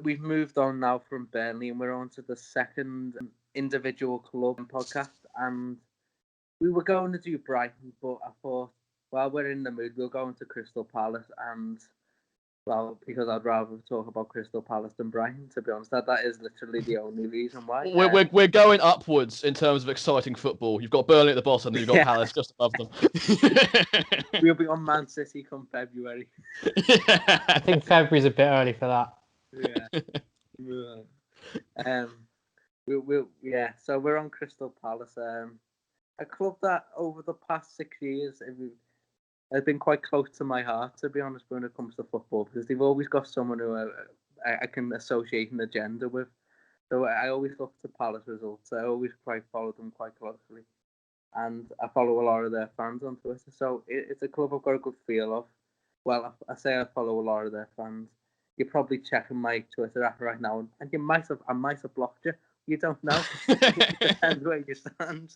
we've moved on now from Burnley, and we're on to the second individual club podcast. And we were going to do Brighton, but I thought, while we're in the mood, we'll go into Crystal Palace. And, well, because I'd rather talk about Crystal Palace than Brighton, to be honest. That is literally the only reason why. We're going upwards in terms of exciting football. You've got Burnley at the bottom, and you've got Palace just above them. We'll be on Man City come February. I think February's a bit early for that. So we're on Crystal Palace, a club that over the past 6 years has been quite close to my heart, to be honest, when it comes to football, because they've always got someone who I can associate an agenda with. So I always look to Palace results. I always follow them quite closely, and I follow a lot of their fans on Twitter. So it's a club I've got a good feel of. Well, I say I follow a lot of their fans. You're probably checking my Twitter app right now, and I might have blocked you. You don't know. It depends where you stand.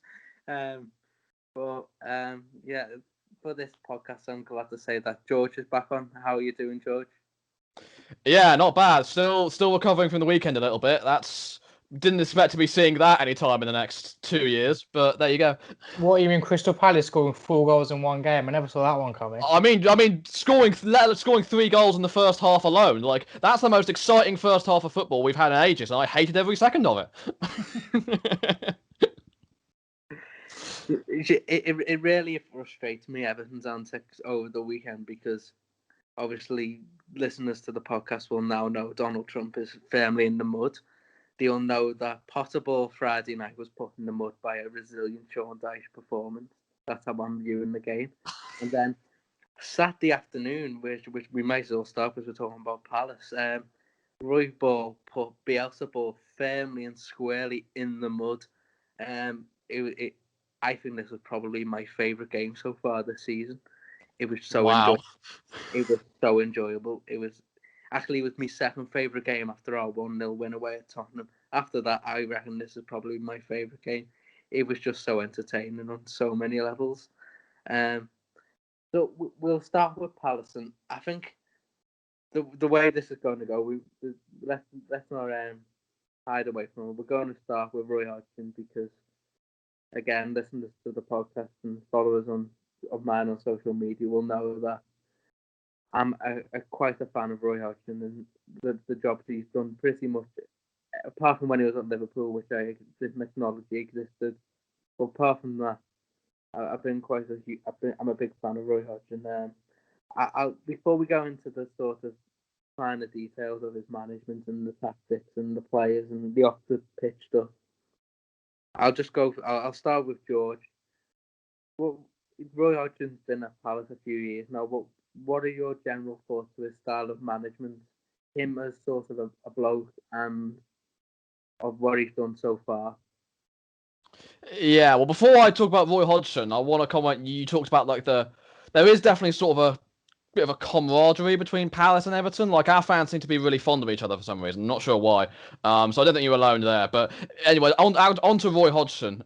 For this podcast, I'm glad to say that George is back on. How are you doing, George? Yeah, not bad. Still recovering from the weekend a little bit. Didn't expect to be seeing that anytime in the next 2 years, but there you go. What, you mean Crystal Palace scoring 4 goals in one game? I never saw that one coming. I mean, scoring 3 goals in the first half alone, like, that's the most exciting first half of football we've had in ages, and I hated every second of it. It really frustrates me, Everton's antics over the weekend, because obviously listeners to the podcast will now know Donald Trump is firmly in the mud. They'll know that Potterball Friday night was put in the mud by a resilient Sean Dyche performance. That's how I'm viewing the game. And then Saturday afternoon, which we might as well start because we're talking about Palace, Roy Ball put Bielsa Ball firmly and squarely in the mud. I think this was probably my favourite game so far this season. It was so enjoyable. It was so enjoyable. It was my second favourite game after our 1-0 win away at Tottenham. After that, I reckon this is probably my favourite game. It was just so entertaining on so many levels. So we'll start with Palace, and I think the way this is going to go, let's not hide away from it. We're going to start with Roy Hodgson because, again, listeners to the podcast and followers of mine on social media will know that I'm quite a fan of Roy Hodgson and the job that he's done pretty much, apart from when he was at Liverpool, which I didn't acknowledge he existed. But apart from that, I'm a big fan of Roy Hodgson. Before we go into the sort of finer details of his management and the tactics and the players and the off the pitch stuff, I'll start with George. Well, Roy Hodgson's been at Palace a few years now. What are your general thoughts of his style of management? Him as sort of a bloke and of what he's done so far. Yeah, well, before I talk about Roy Hodgson, I want to comment. You talked about there is definitely sort of a bit of a camaraderie between Palace and Everton. Like, our fans seem to be really fond of each other for some reason. I'm not sure why. So I don't think you're alone there. But anyway, on to Roy Hodgson.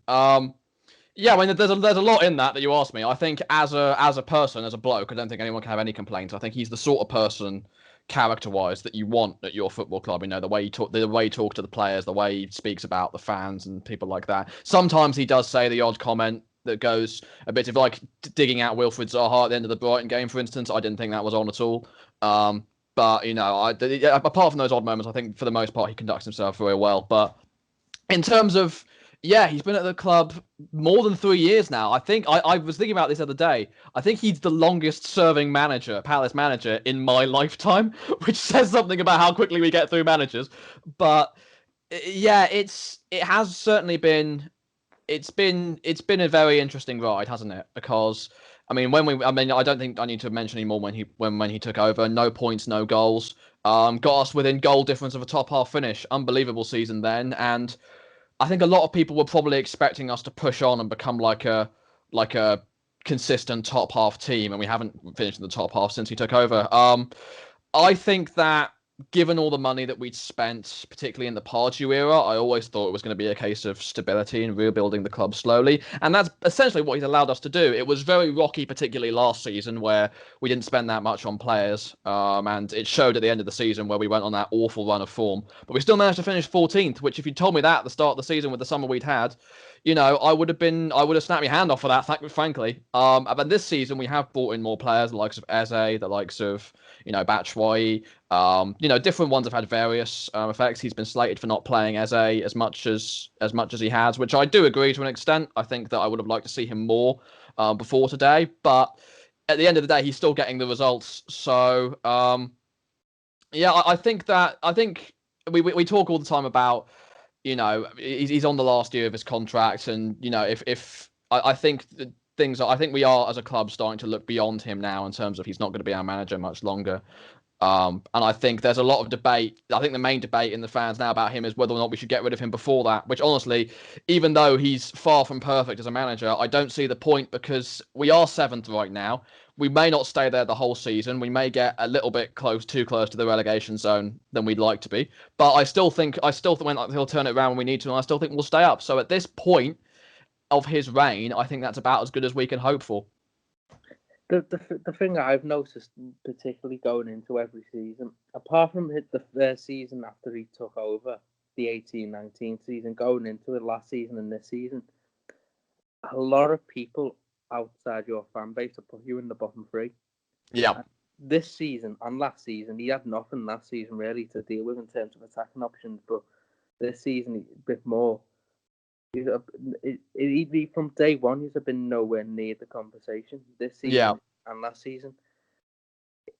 Yeah, I mean, there's a lot in that you asked me. I think as a person, as a bloke, I don't think anyone can have any complaints. I think he's the sort of person, character-wise, that you want at your football club. You know, the way he talks to the players, the way he speaks about the fans and people like that. Sometimes he does say the odd comment that goes a bit of like digging out Wilfried Zaha at the end of the Brighton game, for instance. I didn't think that was on at all. But you know, apart from those odd moments, I think for the most part he conducts himself very well. But in terms of he's been at the club more than 3 years now. I think I was thinking about this the other day. I think he's the longest serving Palace manager in my lifetime, which says something about how quickly we get through managers. But yeah, it has certainly been. It's been a very interesting ride, hasn't it? Because I don't think I need to mention anymore when he took over. No points, no goals. Got us within goal difference of a top half finish. Unbelievable season then, and I think a lot of people were probably expecting us to push on and become like a consistent top half team, and we haven't finished in the top half since he took over. I think that given all the money that we'd spent, particularly in the Pardew era, I always thought it was going to be a case of stability and rebuilding the club slowly. And that's essentially what he's allowed us to do. It was very rocky, particularly last season, where we didn't spend that much on players. And it showed at the end of the season where we went on that awful run of form. But we still managed to finish 14th, which if you told me that at the start of the season with the summer we'd had, I would have snapped my hand off for that, frankly. But this season we have brought in more players, the likes of Eze, the likes of, Batshuayi. Different ones have had various effects. He's been slated for not playing Eze as much as he has, which I do agree to an extent. I think that I would have liked to see him more before today, but at the end of the day, he's still getting the results. So, I think we talk all the time about, he's on the last year of his contract, and I think I think we are as a club starting to look beyond him now in terms of he's not going to be our manager much longer. And I think there's a lot of debate. I think the main debate in the fans now about him is whether or not we should get rid of him before that, which honestly, even though he's far from perfect as a manager, I don't see the point, because we are 7th right now. We may not stay there the whole season. We may get a little bit too close to the relegation zone than we'd like to be. But I still think he'll turn it around when we need to, and I still think we'll stay up. So at this point of his reign, I think that's about as good as we can hope for. The thing that I've noticed, particularly going into every season, apart from the first season after he took over, the 18-19 season, going into it last season and this season, a lot of people outside your fan base will put you in the bottom 3. Yeah. And this season and last season, he had nothing last season really to deal with in terms of attacking options, but this season a bit more. From day one, he's been nowhere near the conversation this season and last season.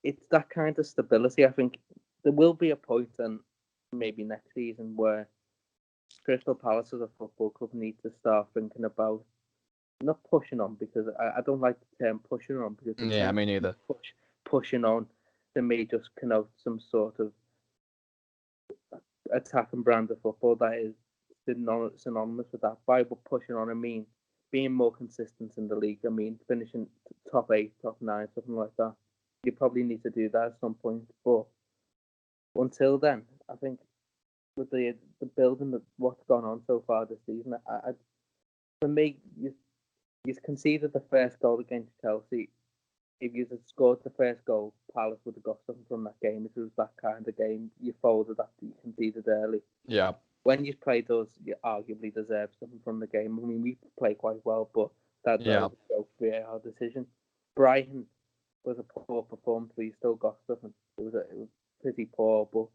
It's that kind of stability. I think there will be a point, and maybe next season, where Crystal Palace as a football club need to start thinking about not pushing on, because I don't like the term pushing on, because me neither. Pushing on, they may just connote some sort of attacking brand of football that is synonymous with that. By pushing on, I mean being more consistent in the league. I mean finishing top 8, top 9, something like that. You probably need to do that at some point, but until then, I think with the building of what's gone on so far this season, for me, you conceded the first goal against Chelsea. If you had scored the first goal, Palace would have got something from that game. If it was that kind of game, you folded after you conceded early. Yeah. When you played us, you arguably deserved something from the game. I mean, we played quite well, but that was a VAR decision. Brighton was a poor performance, but you still got something. It was pretty poor, but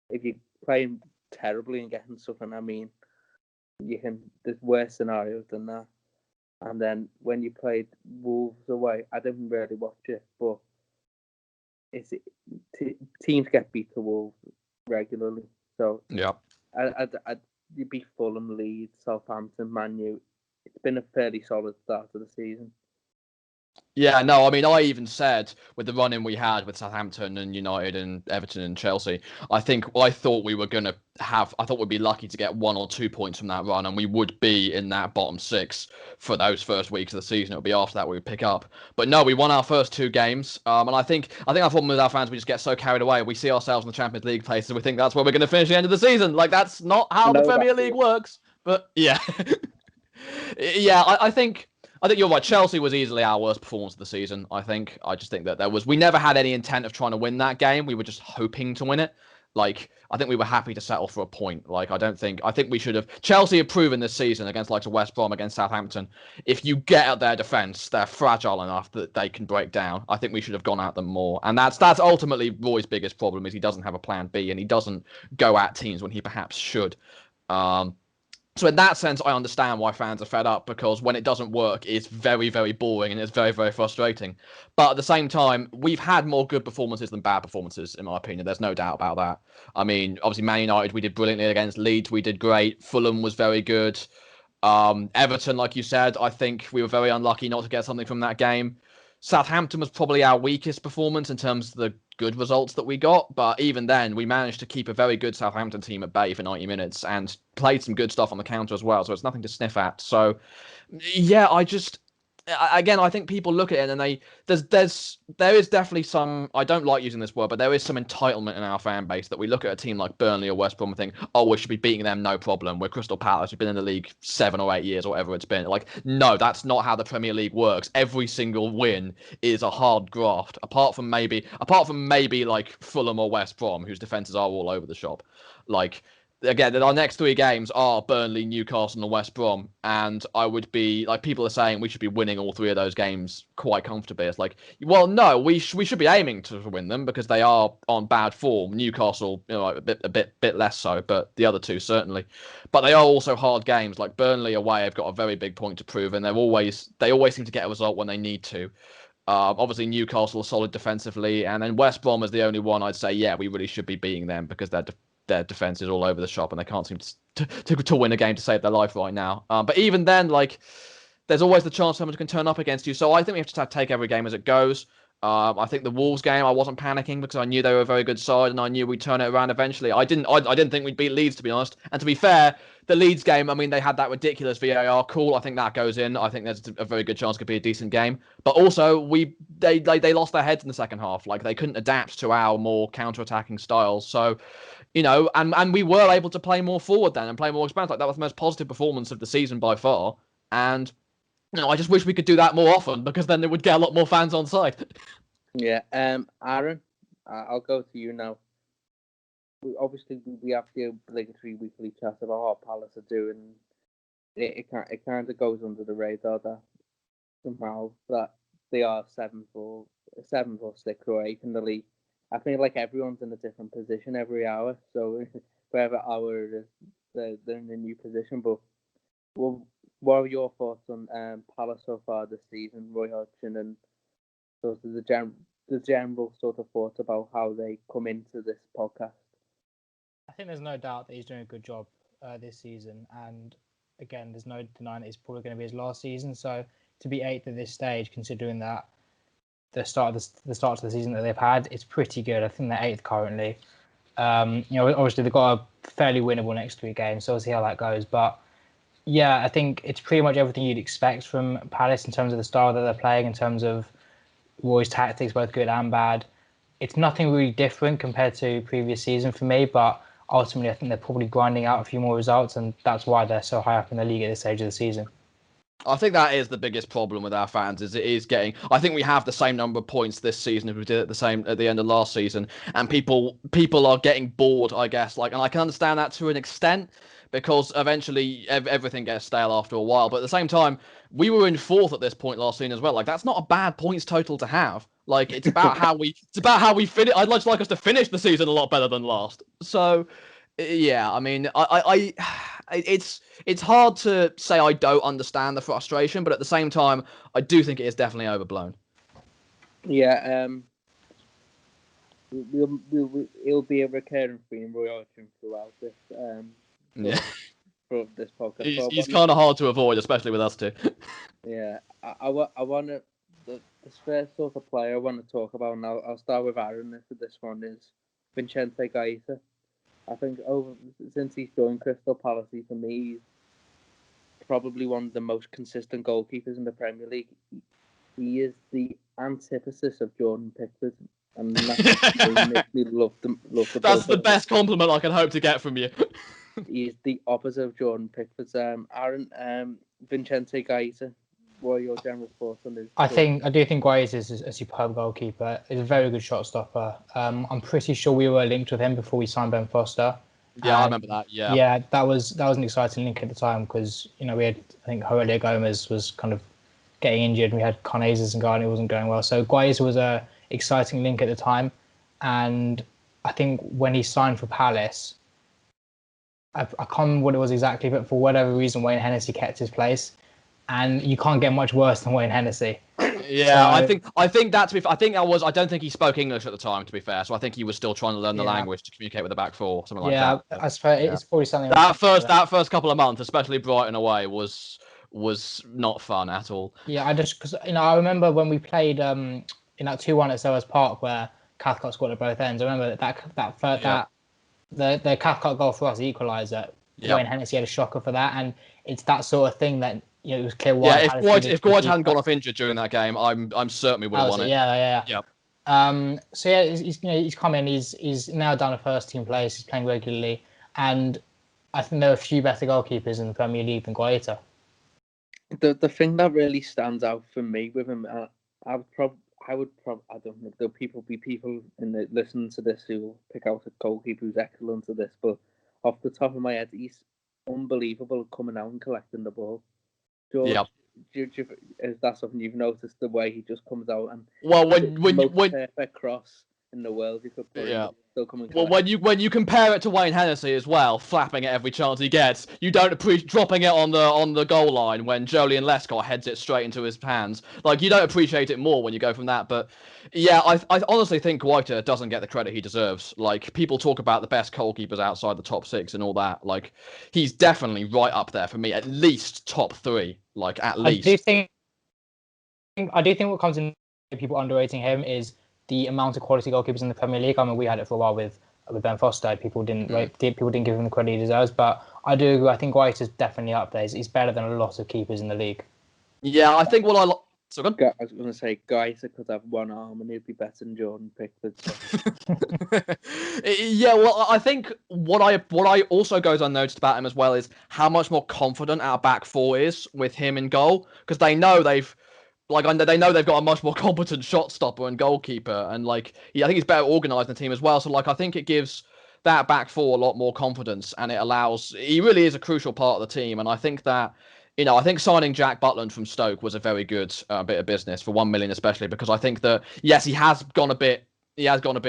if you're playing terribly and getting something, I mean, there's worse scenarios than that. And then when you played Wolves away, I didn't really watch it, but teams get beat to Wolves regularly. So you'd be Fulham, Leeds, Southampton, Man U. It's been a fairly solid start to the season. Yeah, no, I mean, I even said with the run-in we had with Southampton and United and Everton and Chelsea, I thought we were going to I thought we'd be lucky to get 1 or 2 points from that run, and we would be in that bottom 6 for those first weeks of the season. It would be after that we would pick up. But no, we won our first 2 games, and I think our problem with our fans, we just get so carried away. We see ourselves in the Champions League places, and we think that's where we're going to finish the end of the season. Like, that's not how the Premier League works. But yeah. I think you're right. Chelsea was easily our worst performance of the season. I just think that we never had any intent of trying to win that game. We were just hoping to win it. Like, I think we were happy to settle for a point. Like, I think we should have. Chelsea have proven this season against like West Brom, against Southampton, if you get at their defence, they're fragile enough that they can break down. I think we should have gone at them more. And that's ultimately Roy's biggest problem, is he doesn't have a plan B, and he doesn't go at teams when he perhaps should. So in that sense, I understand why fans are fed up, because when it doesn't work, it's very, very boring and it's very, very frustrating. But at the same time, we've had more good performances than bad performances, in my opinion. There's no doubt about that. I mean, obviously, Man United, we did brilliantly against Leeds. We did great. Fulham was very good. Everton, like you said, I think we were very unlucky not to get something from that game. Southampton was probably our weakest performance in terms of the good results that we got, but even then we managed to keep a very good Southampton team at bay for 90 minutes and played some good stuff on the counter as well, so it's nothing to sniff at. So yeah, again, I think people look at it and there is definitely some, I don't like using this word, but there is some entitlement in our fan base that we look at a team like Burnley or West Brom and think, oh, we should be beating them, no problem. We're Crystal Palace, we've been in the league 7 or 8 years or whatever it's been. Like, no, that's not how the Premier League works. Every single win is a hard graft, apart from maybe like Fulham or West Brom, whose defenses are all over the shop. Like, again, our next 3 games are Burnley, Newcastle, and West Brom, and I would be like, people are saying we should be winning all 3 of those games quite comfortably. It's like, well, no, we should be aiming to win them because they are on bad form. Newcastle, a bit less so, but the other 2 certainly. But they are also hard games. Like Burnley away, have got a very big point to prove, and they always seem to get a result when they need to. Obviously, Newcastle are solid defensively, and then West Brom is the only one I'd say, yeah, we really should be beating them because their defense is all over the shop and they can't seem to win a game to save their life right now. But even then, like, there's always the chance someone can turn up against you. So I think we have to take every game as it goes. I think the Wolves game, I wasn't panicking because I knew they were a very good side and I knew we'd turn it around eventually. I didn't think we'd beat Leeds, to be honest. And to be fair, the Leeds game, I mean, they had that ridiculous VAR call. I think that goes in. I think there's a very good chance it could be a decent game. But also, they lost their heads in the second half. Like, they couldn't adapt to our more counter-attacking styles. So, and we were able to play more forward then and play more expansive. Like, that was the most positive performance of the season by far. And I just wish we could do that more often because then they would get a lot more fans on side. Yeah, Aaron, I'll go to you now. Obviously, we have the obligatory weekly chat about how Palace are doing. It kind of goes under the radar that somehow that they are 7th or 6th or 8th in the league. I feel like everyone's in a different position every hour. So for every hour it is, they're in a new position. But what are your thoughts on Palace so far this season, Roy Hodgson, and sort of the general sort of thoughts about how they come into this podcast? I think there's no doubt that he's doing a good job this season, and again, there's no denying that it's probably going to be his last season. So to be 8th at this stage, considering that the start of the season that they've had, it's pretty good. I think they're 8th currently. Obviously they've got a fairly winnable next 3 games, so we'll see how that goes. But yeah, I think it's pretty much everything you'd expect from Palace in terms of the style that they're playing, in terms of Roy's tactics, both good and bad. It's nothing really different compared to previous season for me, but ultimately I think they're probably grinding out a few more results, and that's why they're so high up in the league at this stage of the season. I think that is the biggest problem with our fans, is it is getting, I think we have the same number of points this season as we did at the end of last season, and people are getting bored, I guess, and I can understand that to an extent, because eventually everything gets stale after a while. But at the same time, we were in 4th at this point last season as well. Like, that's not a bad points total to have. Like, it's about how we finish. I'd like us to finish the season a lot better than last. So, yeah, I mean, it's hard to say I don't understand the frustration, but at the same time, I do think it is definitely overblown. Yeah, it'll be a recurring theme, Roy Hodgson, throughout this. For this podcast, he's kind of hard to avoid, especially with us two. Yeah, I want to. The first sort of player I want to talk about, and I'll start with Aaron. This one is Vincente Gaeta. I think since he's joined Crystal Palace, for me, he's probably one of the most consistent goalkeepers in the Premier League. He is the antithesis of Jordan Pickford, and that makes me love the. That's the best compliment I can hope to get from you. He's the opposite of Jordan Pickford's. Aaron, Vincente Gaeta, what are your general thoughts on this? I do think Gaeta is a superb goalkeeper. He's a very good shot stopper. I'm pretty sure we were linked with him before we signed Ben Foster. Yeah, I remember that. Yeah. Yeah, that was an exciting link at the time because we had, I think, Aurelio Gomez was kind of getting injured. We had Conezes and Garni wasn't going well. So Gaeta was a exciting link at the time, and I think when he signed for Palace, I can't remember what it was exactly, but for whatever reason, Wayne Hennessy kept his place, and you can't get much worse than Wayne Hennessy. Yeah, so, I think that, to be fair, I don't think he spoke English at the time, to be fair. So I think he was still trying to learn the language to communicate with the back four, something like that. Yeah, I suppose it's probably something. That first couple of months, especially Brighton away, was not fun at all. Yeah, because I remember when we played in that 2-1 at Selhurst Park where Cathcart scored at both ends. I remember the Cathcart goal for us, the equaliser. Wayne Hennessy had a shocker for that, and it's that sort of thing that it was clear why. why. Yeah, if Dwight hadn't gone off injured during that game, I'm certain we would have won it. Yeah. So yeah, he's come in. He's now down a first team place. He's playing regularly, and I think there are a few better goalkeepers in the Premier League than Guaita. The thing that really stands out for me with him, I would probably, I don't know, there'll be people listening to this who will pick out a goalkeeper who's excellent at this, but off the top of my head, he's unbelievable coming out and collecting the ball. George, is that something you've noticed, the way he just comes out and when perfect cross in the world you could put in, still coming. Well, when you compare it to Wayne Hennessy as well, flapping it every chance he gets, you don't appreciate dropping it on the goal line when Joleon Lescott heads it straight into his hands. Like, you don't appreciate it more when you go from that. But yeah, I honestly think Guaita doesn't get the credit he deserves. Like, people talk about the best goalkeepers outside the top 6 and all that. Like, he's definitely right up there for me, at least top 3. Like, at least. I do think what comes in people underrating him is the amount of quality goalkeepers in the Premier League. I mean, we had it for a while with Ben Foster. People didn't give him the credit he deserves, but I do agree. I think Guaita's definitely up there. He's better than a lot of keepers in the league. Yeah, I think I was going to say Guaita could have one arm and he'd be better than Jordan Pickford. Yeah, well, I think what I also goes unnoticed about him as well is how much more confident our back 4 is with him in goal, because they know they've got a much more competent shot stopper and goalkeeper, and I think he's better organised in the team as well. So I think it gives that back 4 a lot more confidence, and he really is a crucial part of the team. And I think that, I think signing Jack Butland from Stoke was a very good bit of business for 1 million, especially because I think that, yes, he has gone a bit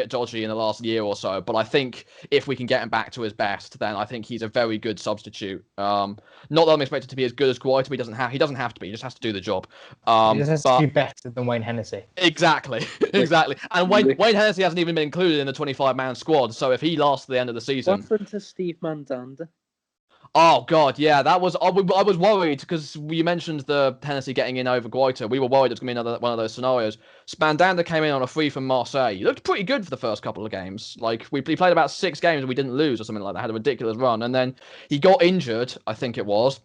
dodgy in the last year or so, but I think if we can get him back to his best, then I think he's a very good substitute. Not that I'm expected to be as good as Guaita, but he doesn't have to be. He just has to do the job. He just has to be better than Wayne Hennessy. Exactly. And Wayne Hennessy hasn't even been included in the 25-man squad, so if he lasts to the end of the season... What's into Steve Mandanda? Oh God, yeah, that was. I was worried because you mentioned the Hennessy getting in over Guaita. We were worried it was going to be another one of those scenarios. Spandanda came in on a free from Marseille. He looked pretty good for the first couple of games. Like, he played about 6 games and we didn't lose or something like that. Had a ridiculous run, and then he got injured, I think it was,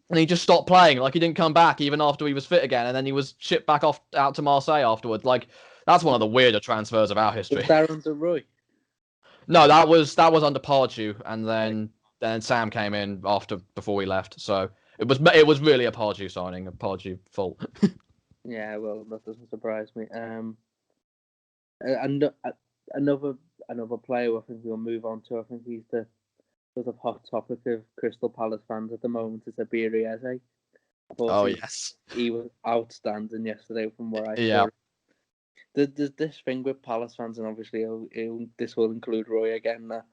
and he just stopped playing. Like, he didn't come back even after he was fit again, and then he was shipped back out to Marseille afterwards. Like, that's one of the weirder transfers of our history. Was that under Roy? No, that was under Pardew, and then Sam came in before we left. So it was really a Pardew signing, a Pardew fault. Yeah, well, that doesn't surprise me. And another player I think we'll move on to. I think he's the sort of hot topic of Crystal Palace fans at the moment. Is Ebiri Eze. Yes, he was outstanding yesterday from where I saw. There's this thing with Palace fans, and obviously this will include Roy again. That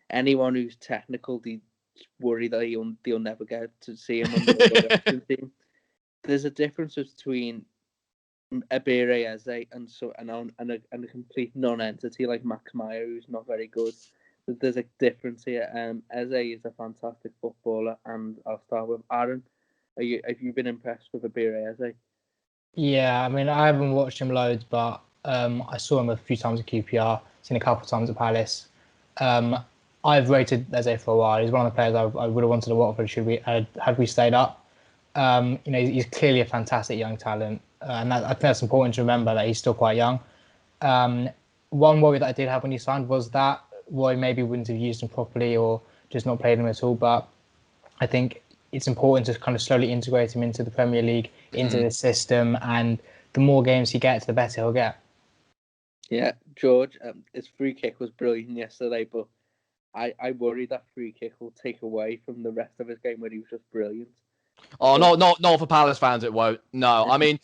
anyone who's technical, they worry that they'll never get to see him on the team. There's a difference between Ebiri Eze and a complete non-entity like Max Meyer, who's not very good. There's a difference here. Eze is a fantastic footballer, and I'll start with Aaron. Have you been impressed with Ebiri Eze? Yeah, I mean, I haven't watched him loads, but I saw him a few times at QPR, seen a couple of times at Palace. I've rated Eze for a while. He's one of the players I would have wanted to Watford had we stayed up. He's clearly a fantastic young talent, and I think that's important to remember that he's still quite young. One worry that I did have when he signed was that Roy maybe wouldn't have used him properly or just not played him at all. But I think it's important to kind of slowly integrate him into the Premier League, into the system, and the more games he gets, the better he'll get. Yeah, George, his free kick was brilliant yesterday, but I worry that free kick will take away from the rest of his game where he was just brilliant. Oh, not for Palace fans, it won't. No, I mean,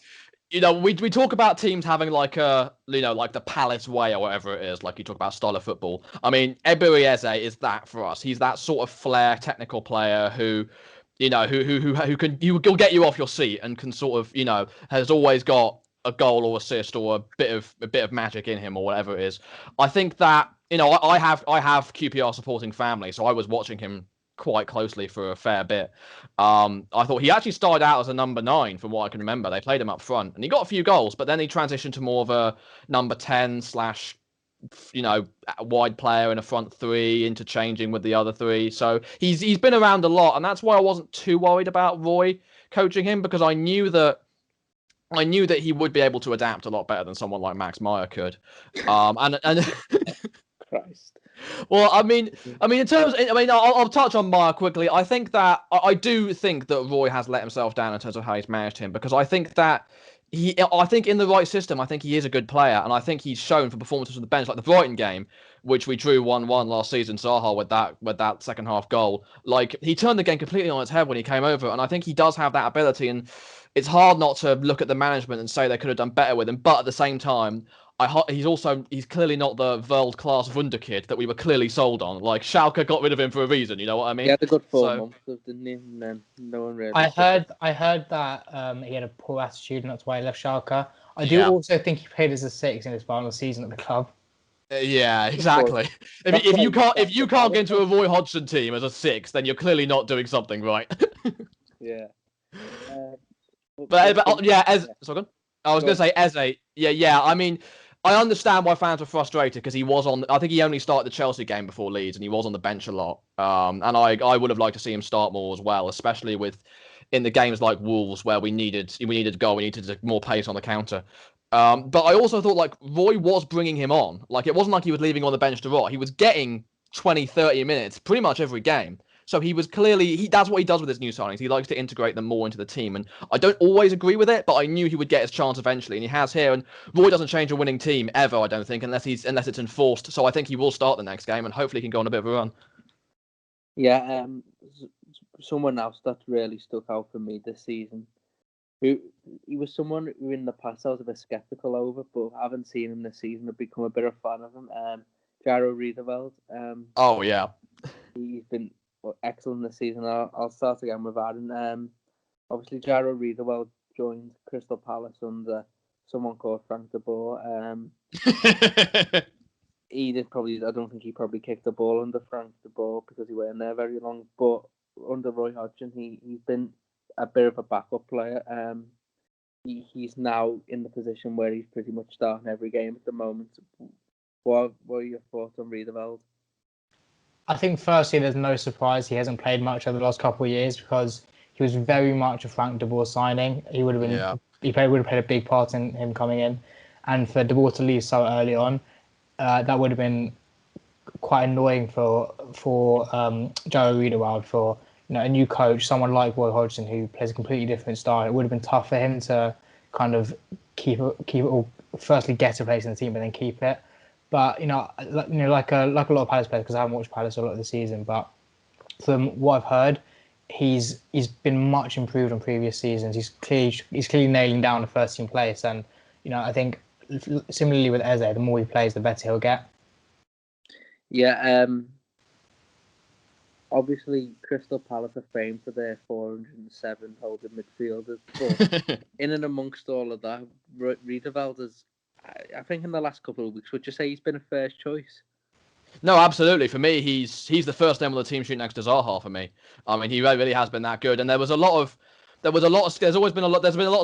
we talk about teams having like the Palace way or whatever it is. Like, you talk about style of football. I mean, Ebiri Eze is that for us. He's that sort of flair, technical player who will get you off your seat and can sort of, has always got a goal or assist or a bit of magic in him or whatever it is. I think that, I have QPR supporting family, so I was watching him quite closely for a fair bit. I thought he actually started out as a number 9 from what I can remember. They played him up front and he got a few goals, but then he transitioned to more of a number 10 / wide player in a front 3, interchanging with the other 3. So he's been around a lot, and that's why I wasn't too worried about Roy, coaching him because I knew that he would be able to adapt a lot better than someone like Max Meyer could. And Christ. Well, I mean, in terms, I'll touch on Meyer quickly. I think that I do think that Roy has let himself down in terms of how he's managed him because I think that I think in the right system, I think he is a good player, and I think he's shown for performances on the bench, like the Brighton game, which we drew 1-1 last season. Zaha with that second half goal, like he turned the game completely on its head when he came over, and I think he does have that ability. And it's hard not to look at the management and say they could have done better with him, but at the same time, he's clearly not the world-class wunderkid that we were clearly sold on. Like Schalke got rid of him for a reason, you know what I mean? He had a good 4 months, didn't he? And then no one really. I heard that he had a poor attitude, and that's why he left Schalke. I do also think he played as a 6 in his final season at the club. Yeah, exactly. If you can't get into a Roy Hodgson team as a 6, then you're clearly not doing something right. Yeah. But yeah, sorry, I was going to say Eze. Yeah. I mean, I understand why fans were frustrated because he was on. I think he only started the Chelsea game before Leeds, and he was on the bench a lot. And I would have liked to see him start more as well, especially in the games like Wolves where we needed goal, we needed more pace on the counter. But I also thought like Roy was bringing him on. Like it wasn't like he was leaving on the bench to rot. He was getting 20, 30 minutes pretty much every game. So he was clearly, that's what he does with his new signings. He likes to integrate them more into the team. And I don't always agree with it, but I knew he would get his chance eventually. And he has here. And Roy doesn't change a winning team ever, I don't think, unless it's enforced. So I think he will start the next game and hopefully he can go on a bit of a run. Yeah, someone else that really stuck out for me this season. He was someone who in the past I was a bit sceptical over, but I haven't seen him this season. I've become a bit of a fan of him. Jaro Riedewald. Oh, yeah. He's been excellent this season. I'll start again with Aaron. Obviously, Jaro Riedewald joined Crystal Palace under someone called Frank de Boer. I don't think he probably kicked the ball under Frank de Boer because he weren't there very long. But under Roy Hodgson, he's been a bit of a backup player. He's now in the position where he's pretty much starting every game at the moment. What are your thoughts on Riedewald? I think firstly, there's no surprise he hasn't played much over the last couple of years because he was very much a Frank de Boer signing. He would have been would have played a big part in him coming in, and for de Boer to leave so early on, that would have been quite annoying for Jaro Riedewald, for a new coach, someone like Roy Hodgson who plays a completely different style. It would have been tough for him to kind of keep it, or firstly get a place in the team, but then keep it. But like a lot of Palace players, because I haven't watched Palace a lot of the season, but from what I've heard, he's been much improved on previous seasons. He's clearly nailing down the first team place, and I think similarly with Eze, the more he plays, the better he'll get. Yeah. Obviously, Crystal Palace are famed for their 407 holding midfielders, but in and amongst all of that, Riedewald is, I think in the last couple of weeks, would you say he's been a first choice? No, absolutely. For me, he's the first name on the team sheet next to Zaha for me. I mean, he really has been that good. And there's been a lot of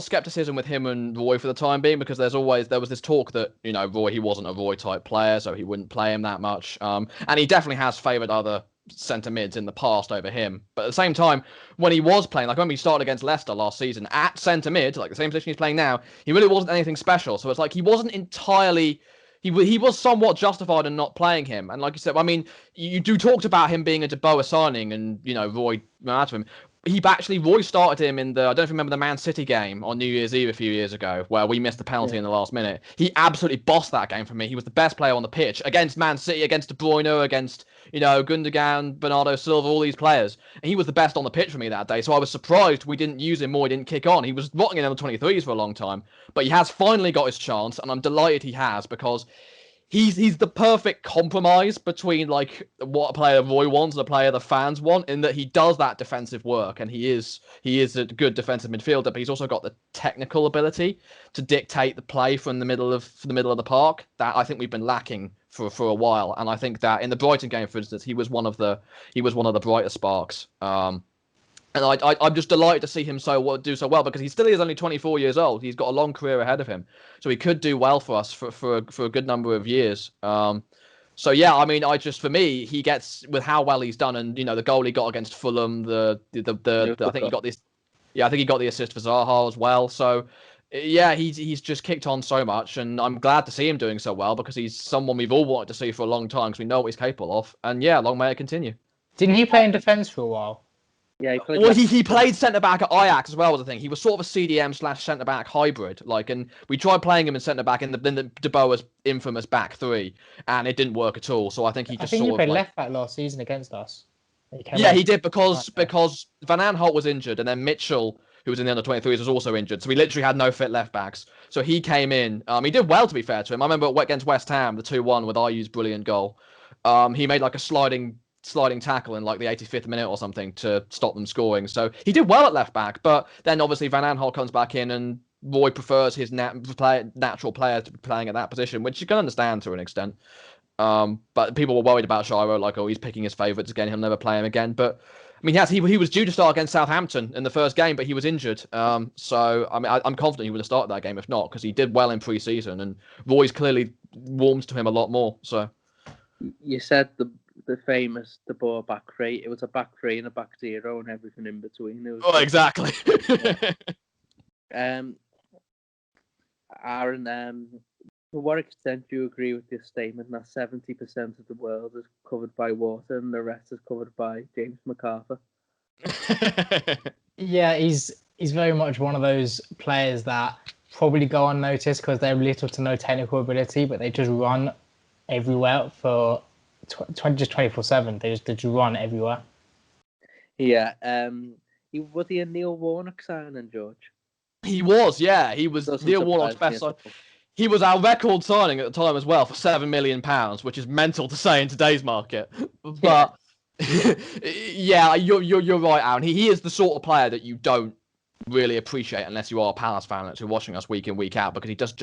skepticism with him and Roy for the time being, because there was this talk that, Roy, he wasn't a Roy type player, so he wouldn't play him that much. And he definitely has favoured other centre mids in the past over him. But at the same time, when he was playing, like when we started against Leicester last season at centre mid, like the same position he's playing now, he really wasn't anything special. So it's like he wasn't entirely. He was somewhat justified in not playing him. And like you said, I mean, you talked about him being a De Boer signing and, Roy ran out of him. Roy started him in I don't know if you remember the Man City game on New Year's Eve a few years ago, where we missed the penalty in the last minute. He absolutely bossed that game for me. He was the best player on the pitch against Man City, against De Bruyne, against, Gundogan, Bernardo Silva, all these players. And he was the best on the pitch for me that day. So I was surprised we didn't use him more. He didn't kick on. He was rotting in under-23s for a long time. But he has finally got his chance, and I'm delighted he has, because he's the perfect compromise between like what a player Roy wants and a player the fans want, in that he does that defensive work and he is a good defensive midfielder, but he's also got the technical ability to dictate the play from the middle of the park that I think we've been lacking for a while. And I think that in the Brighton game, for instance, he was one of the brighter sparks. And I'm just delighted to see him do so well, because he still is only 24 years old. He's got a long career ahead of him, so he could do well for us for a good number of years. So yeah, I mean, for me, he gets, with how well he's done, and the goal he got against Fulham, I think he got this. Yeah, I think he got the assist for Zaha as well. So, yeah, he's just kicked on so much, and I'm glad to see him doing so well because he's someone we've all wanted to see for a long time because we know what he's capable of. And yeah, long may it continue. Didn't he play in defence for a while? Yeah, he played. Well, he played centre back at Ajax as well. Was the thing. He was sort of a CDM / centre back hybrid. And we tried playing him in centre back in the De Boer's infamous back three, and it didn't work at all. So I think he just he played left back last season against us. He did because Van Aanholt was injured, and then Mitchell, who was in the under-23s, was also injured. So we literally had no fit left backs. So he came in. He did well, to be fair to him. I remember against West Ham, the 2-1 with Ayu's brilliant goal. He made like a sliding tackle in like the 85th minute or something to stop them scoring. So he did well at left back, but then obviously Van Aanholt comes back in and Roy prefers his natural player to be playing at that position, which you can understand to an extent. But people were worried about Shiro, like, oh, he's picking his favourites again, he'll never play him again. But I mean, he was due to start against Southampton in the first game, but he was injured. So I mean, I'm confident he would have started that game if not, because he did well in pre-season, and Roy's clearly warms to him a lot more. So you said the famous De Boer back three. It was a back three and a back zero and everything in between. It was exactly. Aaron, to what extent do you agree with this statement that 70% of the world is covered by water and the rest is covered by James McArthur? Yeah, he's very much one of those players that probably go unnoticed because they have little to no technical ability, but they just run everywhere for just 24/7. They just run everywhere. Yeah. Was he a Neil Warnock signing, George? He was, yeah. He was Neil Warnock's best signing. He was our record signing at the time as well for £7 million, which is mental to say in today's market. But yeah, you're right, Aaron. He is the sort of player that you don't really appreciate unless you are a Palace fan that's watching us week in, week out, because he does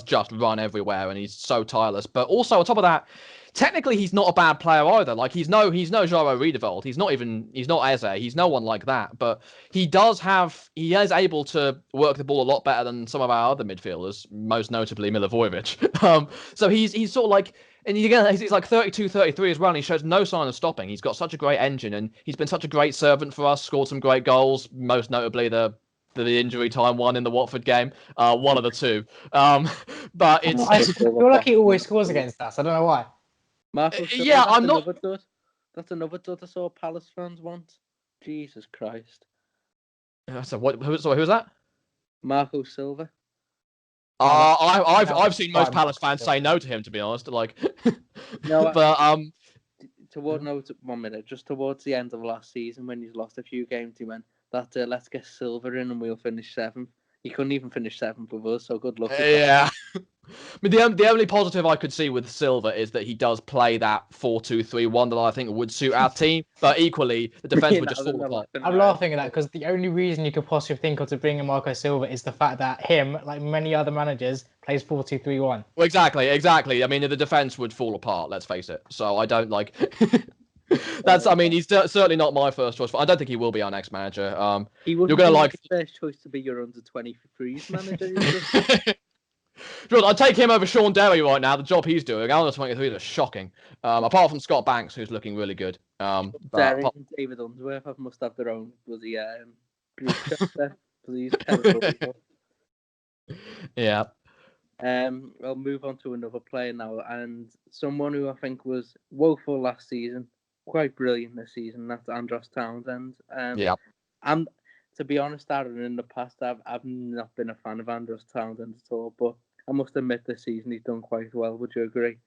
just run everywhere and he's so tireless. But also on top of that, technically he's not a bad player either. Like he's no Jaro Riedewald. He's not Eze. He's no one like that. But he is able to work the ball a lot better than some of our other midfielders, most notably Milivojevic. So he's sort of like, and he's like 32, 33 as well, and he shows no sign of stopping. He's got such a great engine, and he's been such a great servant for us, scored some great goals, most notably the injury time one in the Watford game, one of the two. But I feel like he always scores against us. I don't know why. Yeah, I'm not. That's another dud I saw Palace fans once. Jesus Christ. So who was that? Marco Silva. I've seen most Palace fans say no to him, to be honest. Like, no, but just towards the end of last season when he's lost a few games, he went, let's get Silva in and we'll finish 7th. He couldn't even finish 7th with us, so good luck with that. I mean, the only positive I could see with Silva is that he does play that 4-2-3-1 that I think would suit our team, but equally, the defence would just fall apart. I'm laughing at that because the only reason you could possibly think of to bring in Marco Silva is the fact that him, like many other managers, plays 4-2-3-1. Well, exactly. I mean, the defence would fall apart, let's face it. So I don't like... I mean, he's certainly not my first choice. I don't think he will be our next manager. He wouldn't be his first choice to be your under-23s manager. George, I'd take him over Sean Derry right now. The job he's doing, under-23s are shocking. Apart from Scott Banks, who's looking really good. Derry and David Unsworth must have their own bloody group chat there. Please, yeah. I'll move on to another player now, and someone who I think was woeful last season, quite brilliant this season. That's Andros Townsend. And to be honest, Aaron, in the past, I've not been a fan of Andros Townsend at all, but I must admit this season he's done quite well. Would you agree?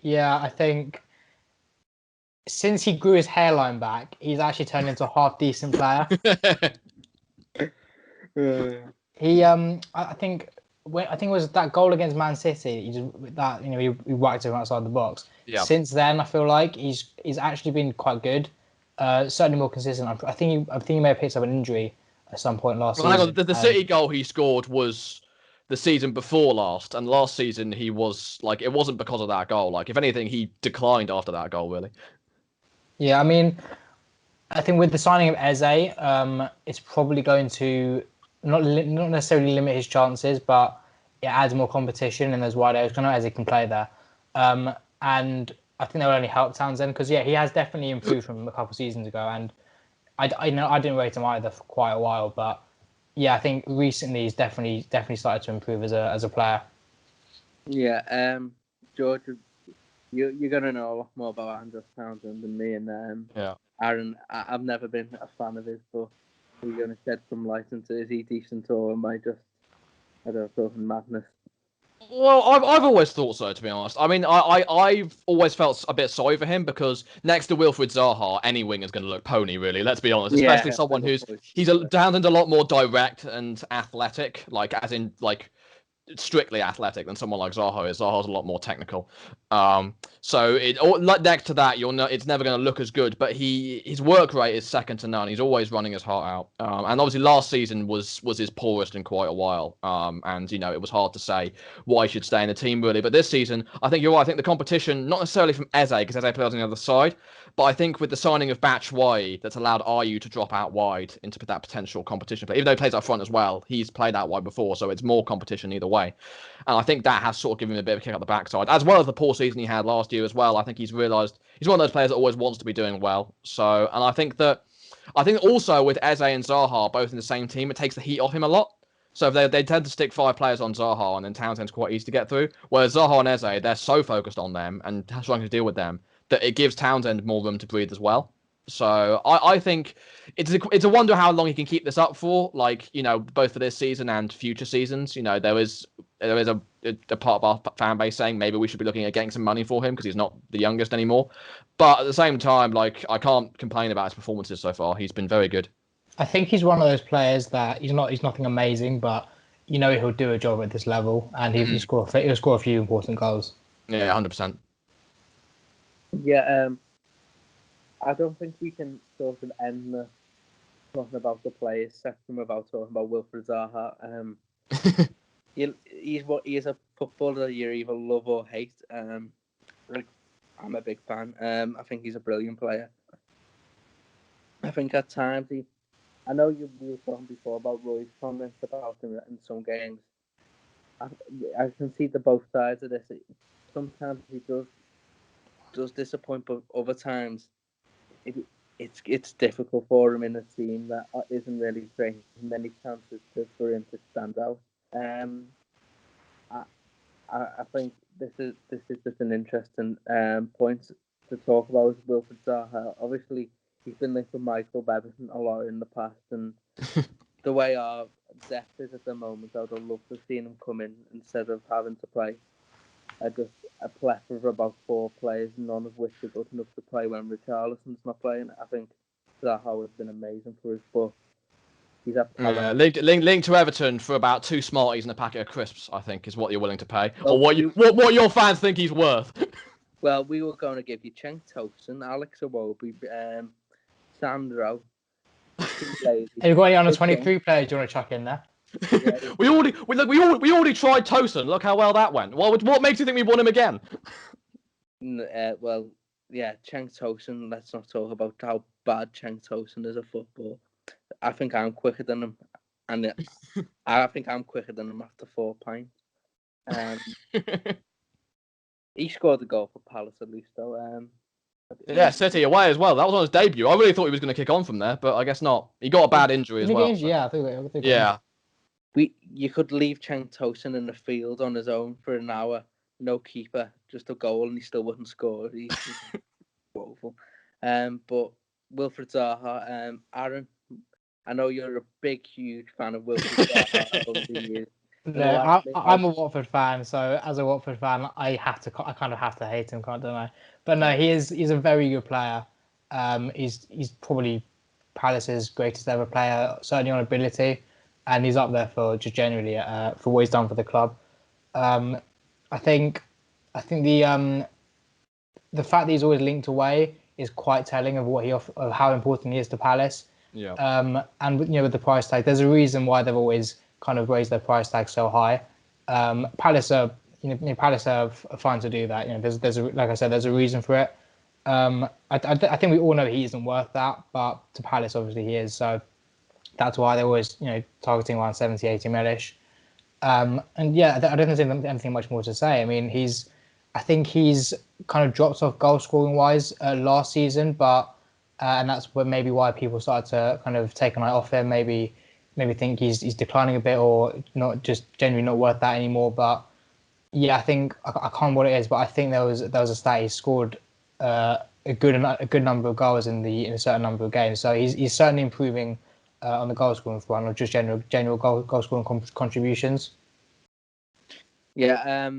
Yeah, I think since he grew his hairline back, he's actually turned into a half decent player. He, I think it was that goal against Man City. He whacked him outside the box. Yeah. Since then, I feel like he's actually been quite good. Certainly more consistent. I think he may have picked up an injury at some point last season. Hang on, the City goal he scored was the season before last, and last season he was like, it wasn't because of that goal. Like, if anything, he declined after that goal, really. Yeah, I mean, I think with the signing of Eze, it's probably going to not necessarily limit his chances, but it adds more competition in those wide areas. I know Eze can play there, and I think that will only help Townsend because he has definitely improved from a couple of seasons ago, and I know I didn't rate him either for quite a while, but yeah, I think recently he's definitely started to improve as a player. Yeah, George, you're gonna know a lot more about Andros Townsend than me, and Aaron. I've never been a fan of his, but you're gonna shed some light into is he decent or am I don't know, madness? Well, I've always thought so, to be honest. I mean, I've always felt a bit sorry for him because next to Wilfried Zaha, any wing is going to look pony, really. Let's be honest. Especially someone he's Townsend a lot more direct and athletic, like as in like strictly athletic than someone like Zaha is. Zaha's a lot more technical. So next to that, it's never going to look as good. But his work rate is second to none. He's always running his heart out. And obviously last season was his poorest in quite a while. And it was hard to say why he should stay in the team really. But this season, I think you're right. I think the competition, not necessarily from Eze, because Eze plays on the other side, but I think with the signing of Batshuayi, that's allowed Ayew to drop out wide into that potential competition. But even though he plays up front as well, he's played out wide before, so it's more competition either way. And I think that has sort of given him a bit of a kick up the backside, as well as the poor season he had last year as well. I think he's realised he's one of those players that always wants to be doing well. So, and I think also with Eze and Zaha both in the same team, it takes the heat off him a lot. So they tend to stick 5 players on Zaha, and then Townsend's quite easy to get through. Whereas Zaha and Eze, they're so focused on them and trying to deal with them that it gives Townsend more room to breathe as well. So I think it's a wonder how long he can keep this up for, like, both for this season and future seasons. There is a part of our fan base saying maybe we should be looking at getting some money for him because he's not the youngest anymore. But at the same time, like, I can't complain about his performances so far. He's been very good. I think he's one of those players that he's nothing amazing, but he'll do a job at this level, and he'll score a few important goals. Yeah, 100%. Yeah, I don't think we can sort of end the talking about the players section without talking about Wilfried Zaha. He's a footballer that you either love or hate. I'm a big fan. I think he's a brilliant player. I think at times I know we were talking before about Roy's comments about him in some games. I can see both sides of this. Sometimes he does disappoint, but other times it's difficult for him in a team that isn't really creating many chances for him to stand out. I think this is just an interesting point to talk about with Wilfried Zaha. Obviously, he's been linked with Michael Beverton a lot in the past, and the way our depth is at the moment, I would have loved to have seen him come in instead of having to play just a plethora of about 4 players, none of which are good enough to play when Richarlison's not playing. I think Zaha has been amazing for us, but he's linked to Everton for about 2 Smarties and a packet of crisps, I think, is what you're willing to pay, well, or what your fans think he's worth. Well, we were going to give you Cenk Tosun, Alex Iwobi, Sandro. Have you got any under 23 players you want to chuck in there? Yeah. we already tried Tosun. Look how well that went. What makes you think we want him again? Well, yeah, Cenk Tosun. Let's not talk about how bad Cenk Tosun is at football. I think I'm quicker than him, and I think I'm quicker than him after 4 pints. He scored the goal for Palace at least, though. Yeah, City away as well. That was on his debut. I really thought he was going to kick on from there, but I guess not. He got a bad injury as well. Yeah, I think yeah. You could leave Cenk Tosun in the field on his own for an hour, no keeper, just a goal, and he still wouldn't score. He's woeful. But Wilfried Zaha, Aaron, I know you're a big, huge fan of Wilfried Zaha over the years. No, I'm a Watford fan, so as a Watford fan, I kind of have to hate him, don't I? But no, he's a very good player. He's probably Palace's greatest ever player, certainly on ability, and he's up there for just generally for what he's done for the club. I think the fact that he's always linked away is quite telling of how important he is to Palace. Yeah. And with the price tag, there's a reason why they've always kind of raised their price tag so high. Palace are fine to do that. There's like I said, there's a reason for it. I think we all know he isn't worth that, but to Palace obviously he is. So that's why they're always targeting around 70-80 millish. And yeah, I don't think there's anything much more to say. I mean, he's I think he's kind of dropped off goal scoring wise last season, but and that's maybe why people started to kind of take an eye off him. Maybe think he's declining a bit, or not, just genuinely not worth that anymore. But yeah, I think I can't remember what it is, but I think there was a stat he scored a good number of goals in a certain number of games. So he's certainly improving on the goal scoring front, or just general goal scoring contributions. Yeah,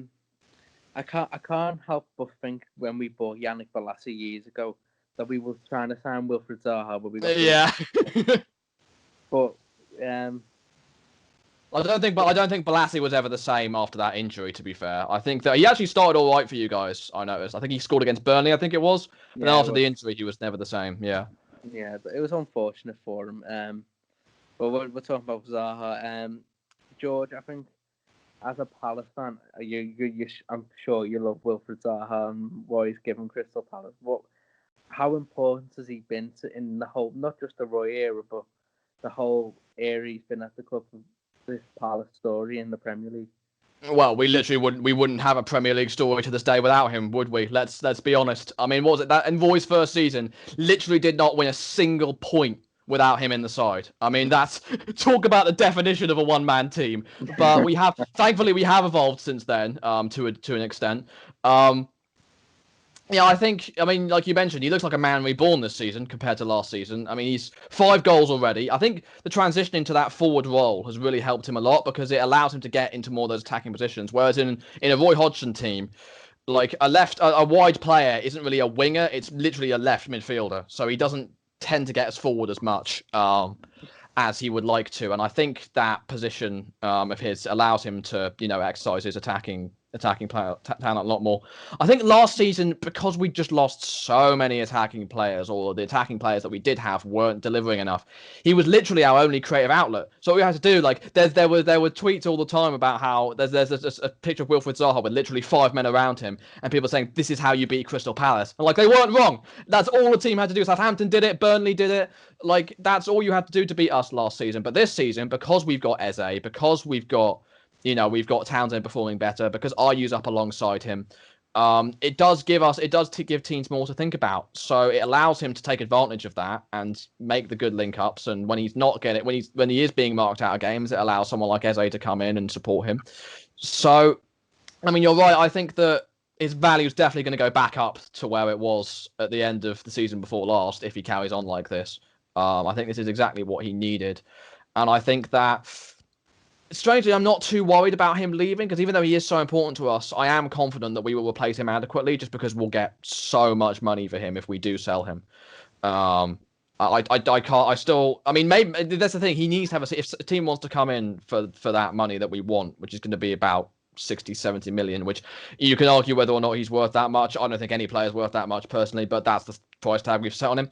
I can't help but think when we bought Yannick Bolasie years ago that we were trying to sign Wilfried Zaha, but we got But I don't think Bolasie was ever the same after that injury. To be fair, I think that he actually started all right for you guys. I noticed. I think he scored against Burnley. I think it was. But then after the injury, he was never the same. Yeah. Yeah, but it was unfortunate for him. But we're talking about Zaha. George, I think as a Palace fan, I'm sure you love Wilfried Zaha and what he's given Crystal Palace. How important has he been in the whole, not just the Roy era, but the whole era he's been at the club, this Palace story in the Premier League? Well, we wouldn't have a Premier League story to this day without him, would we? Let's be honest. I mean, what was it that in Roy's first season literally did not win a single point without him in the side? I mean, that's talk about the definition of a one-man team. But thankfully we have evolved since then, to an extent. Yeah, I mean, like you mentioned, he looks like a man reborn this season compared to last season. I mean, he's 5 goals already. I think the transition into that forward role has really helped him a lot because it allows him to get into more of those attacking positions. Whereas in a Roy Hodgson team, like a wide player isn't really a winger; it's literally a left midfielder. So he doesn't tend to get us forward as much as he would like to. And I think that position of his allows him to, exercise his attacking talent a lot more. I think last season, because we just lost so many attacking players, or the attacking players that we did have weren't delivering enough, he was literally our only creative outlet. So what we had to do, like, there were tweets all the time about how there's a picture of Wilfried Zaha with literally 5 men around him, and people saying this is how you beat Crystal Palace. And like, they weren't wrong. That's all the team had to do. Southampton did it, Burnley did it. Like, that's all you had to do to beat us last season. But this season, because we've got Eze, because we've got Townsend performing better, because Ayu's up alongside him, it does give teams more to think about. So it allows him to take advantage of that and make the good link ups. And when he's not getting it, when he is being marked out of games, it allows someone like Eze to come in and support him. So, I mean, you're right. I think that his value is definitely going to go back up to where it was at the end of the season before last if he carries on like this. I think this is exactly what he needed. And I think that, strangely, I'm not too worried about him leaving, because even though he is so important to us, I am confident that we will replace him adequately, just because we'll get so much money for him if we do sell him. I mean, maybe that's the thing. He needs to have if a team wants to come in for that money that we want, which is going to be about 60-70 million, which you can argue whether or not he's worth that much. I don't think any player's worth that much personally, but that's the price tag we've set on him.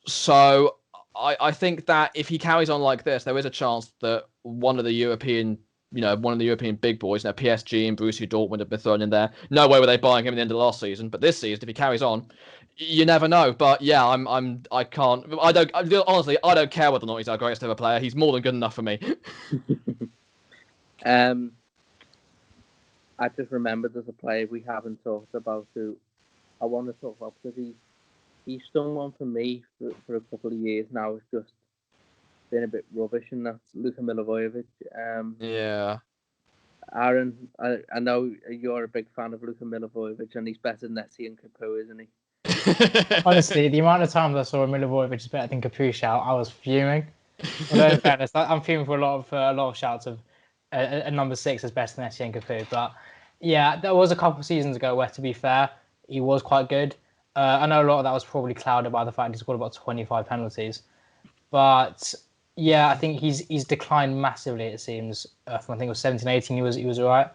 So I think that if he carries on like this, there is a chance that one of the European big boys, PSG and Borussia Dortmund have been thrown in there. No way were they buying him at the end of last season, but this season, if he carries on, you never know. But yeah, I don't care whether or not he's our greatest ever player. He's more than good enough for me. I just remembered there's a player we haven't talked about who I want to talk about, because he's someone for me for a couple of years now. It's just been a bit rubbish, and that's Luka Milivojevic. Yeah. Aaron, I know you're a big fan of Luka Milivojevic, and he's better than Etsy and Capu, isn't he? Honestly, the amount of times I saw Milivojevic is better than Capu shout, I was fuming. Although in fairness, I'm fuming for a lot of shouts of a number 6 is better than Etsy and Capu. But yeah, there was a couple of seasons ago where, to be fair, he was quite good. I know a lot of that was probably clouded by the fact he scored about 25 penalties. But yeah, I think he's declined massively, it seems. From I think it was 17-18, he was all right.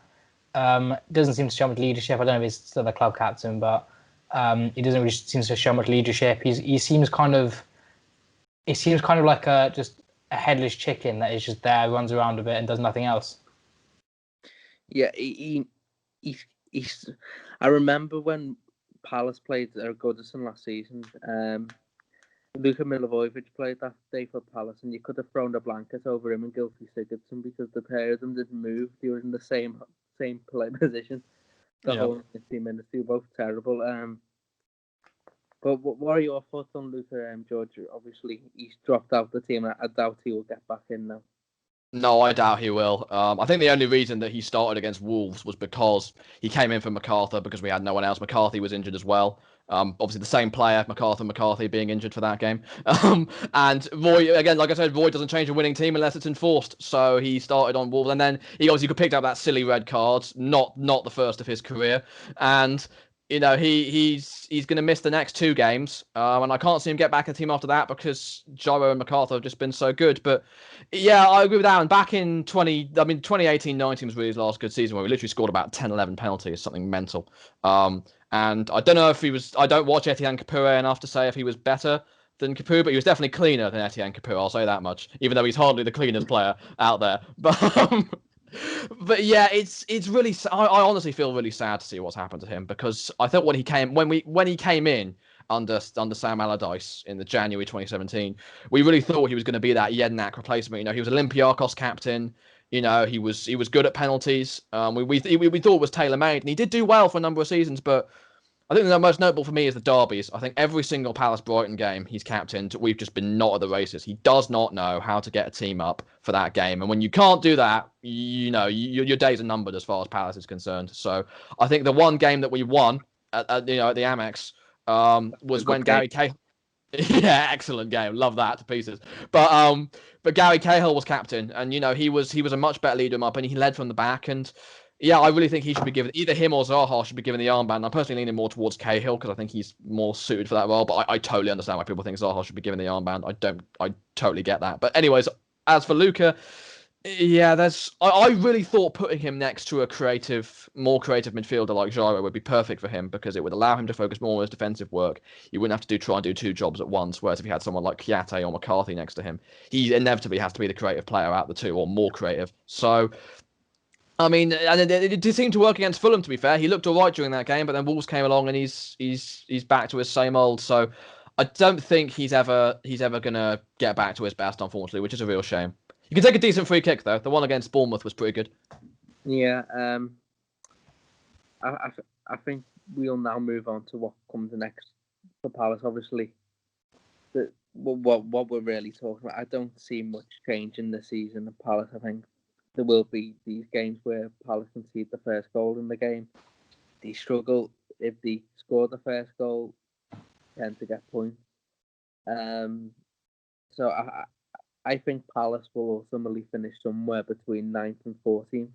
Doesn't seem to show much leadership. I don't know if he's still the club captain, but he doesn't really seem to show much leadership. He seems kind of like just a headless chicken that is just there, runs around a bit, and does nothing else. Yeah, he's. I remember when Palace played Goodison last season. Luka Milivojevic played that day for Palace, and you could have thrown a blanket over him and Gylfi Sigurdsson, because the pair of them didn't move. They were in the same play position. the whole 90 minutes. They were both terrible. But what are your thoughts on Luka George? Obviously, he's dropped out the team. I doubt he will get back in now. No, I doubt he will. I think the only reason that he started against Wolves was because he came in for MacArthur because we had no one else. McCarthy was injured as well. Obviously the same player, McCarthy being injured for that game. And Roy, again, like I said, Roy doesn't change a winning team unless it's enforced. So he started on Wolves, and then he obviously picked up that silly red card, not the first of his career, and. He's going to miss the next 2 games, and I can't see him get back in the team after that because Gyro and MacArthur have just been so good. But yeah, I agree with Aaron. Back in 2018-19 was really his last good season where we literally scored about 10, 11 penalties, something mental. And I don't know if he was. I don't watch Etienne Capoue enough to say if he was better than Capoue, but he was definitely cleaner than Etienne Capoue. I'll say that much, even though he's hardly the cleanest player out there. But yeah, it's really. I honestly feel really sad to see what's happened to him because I thought when he came in under Sam Allardyce in the January 2017, we really thought he was going to be that Jednak replacement. He was Olympiacos captain. He was good at penalties. We thought it was tailor made, and he did do well for a number of seasons, but. I think the most notable for me is the derbies. I think every single Palace-Brighton game he's captained, we've just been not at the races. He does not know how to get a team up for that game. And when you can't do that, your days are numbered as far as Palace is concerned. So I think the one game that we won at the Amex was when Gary Cahill... Yeah, excellent game. Love that to pieces. But Gary Cahill was captain, and he was a much better leader in my opinion. He led from the back, and yeah, I really think he should be given either him or Zaha should be given the armband. I'm personally leaning more towards Cahill because I think he's more suited for that role. But I totally understand why people think Zaha should be given the armband. I totally get that. But anyways, as for Luka, yeah, I really thought putting him next to a more creative midfielder like Gyro would be perfect for him because it would allow him to focus more on his defensive work. You wouldn't have to try and do 2 jobs at once. Whereas if you had someone like Kiate or McCarthy next to him, he inevitably has to be the creative player out of the 2 or more creative. So. I mean, and it did seem to work against Fulham. To be fair, he looked all right during that game, but then Wolves came along and he's back to his same old. So I don't think he's ever gonna get back to his best, unfortunately, which is a real shame. You can take a decent free kick though. The one against Bournemouth was pretty good. Yeah, I think we'll now move on to what comes next for Palace. Obviously, what we're really talking about. I don't see much change in the season of Palace. I think. There will be these games where Palace concede the first goal in the game. They struggle. If they score the first goal, tend to get points. So I think Palace will ultimately finish somewhere between 9th and 14th.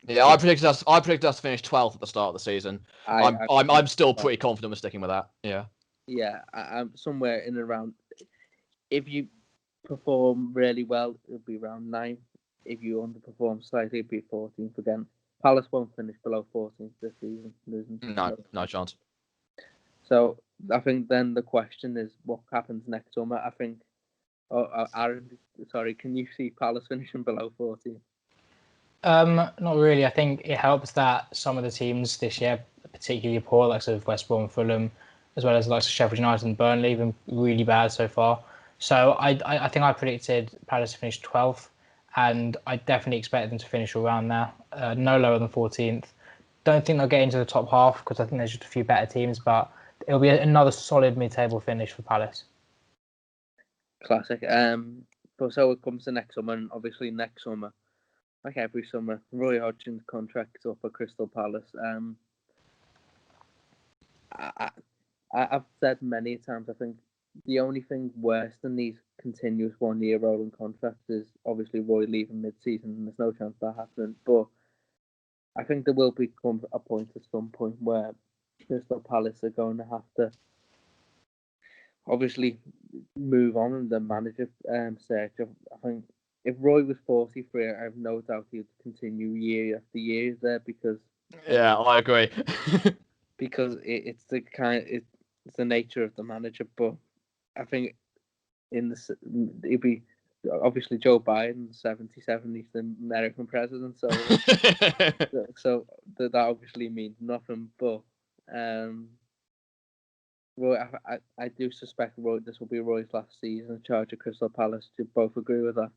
Yeah, I predicted us to finish 12th at the start of the season. I'm still pretty confident with sticking with that. Yeah. Yeah, I'm somewhere in and around. If you perform really well, it'll be around 9th. If you underperform slightly, it'd be 14th again. Palace won't finish below 14th this season. No chance. So I think then the question is what happens next summer. I think, Aaron, sorry, can you see Palace finishing below 14th? Not really. I think it helps that some of the teams this year, particularly poor, like sort of West Brom and Fulham, as well as like Sheffield United and Burnley, have been really bad so far. So I think I predicted Palace to finish 12th. And I definitely expect them to finish around there, no lower than 14th. Don't think they'll get into the top half because I think there's just a few better teams, but it'll be another solid mid-table finish for Palace. Classic. But so it comes to next summer, and obviously next summer, like every summer, Roy Hodgson's contract's up at Crystal Palace. I've said many times, I think the only thing worse than these continuous 1-year rolling contracts is obviously Roy leaving mid-season, and there's no chance of that happening. But I think there will become a point at some point where Crystal Palace are going to have to obviously move on in the manager search. I think if Roy was 43, I have no doubt he'd continue year after year there because. Yeah, I agree. Because it's the nature of the manager, but I think it'd be obviously Joe Biden, 77, he's the American president, so that obviously means nothing. But Roy, I do suspect Roy, this will be Roy's last season in charge of Crystal Palace. Do you both agree with that?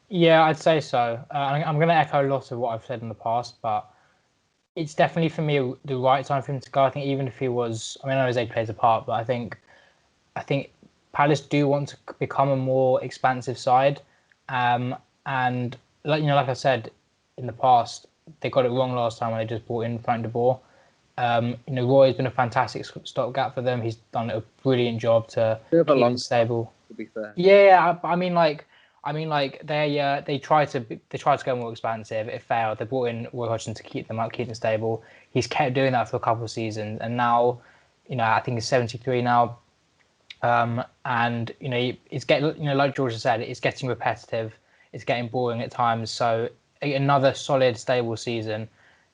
Yeah, I'd say so. I'm going to echo a lot of what I've said in the past, but it's definitely for me the right time for him to go. I think even if he was, I mean, I know his age plays a part, but I think Palace do want to become a more expansive side, and like I said in the past, they got it wrong last time when they just brought in Frank de Boer. Roy's been a fantastic stopgap for them. He's done a brilliant job to keep them stable. To be fair, yeah, I mean, they try to go more expansive. It failed. They brought in Roy Hodgson to keep them stable. He's kept doing that for a couple of seasons, and now, I think he's 73 now. And it's getting, like George said, it's getting repetitive. It's getting boring at times. So another solid, stable season,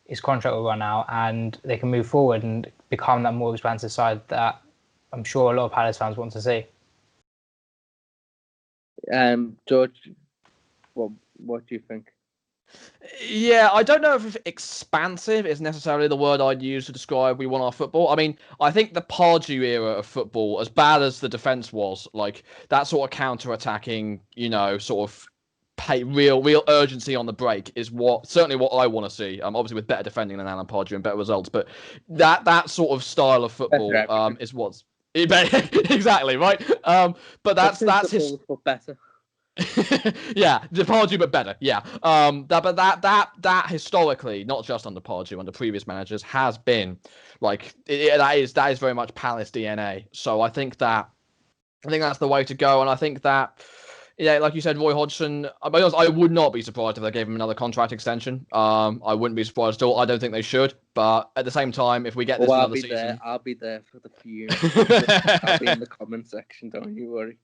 his contract will run out, and they can move forward and become that more expansive side that I'm sure a lot of Palace fans want to see. George, what do you think? Yeah, I don't know if expansive is necessarily the word I'd use to describe we want our football. I mean, I think the Pardew era of football, as bad as the defence was, like that sort of counter-attacking, sort of real urgency on the break is certainly what I want to see. Obviously with better defending than Alan Pardew and better results, but that sort of style of football is what's exactly right. But that's his better. Yeah, the Pardew but better. Yeah. That historically, not just under Pardew, under previous managers, has been like that is very much Palace DNA. So I think that's the way to go, and I think that. Yeah, like you said, Roy Hodgson. I would not be surprised if they gave him another contract extension. I wouldn't be surprised at all. I don't think they should, but at the same time, if we get this another season, I'll be there for the fume. I'll be in the comment section. Don't you worry.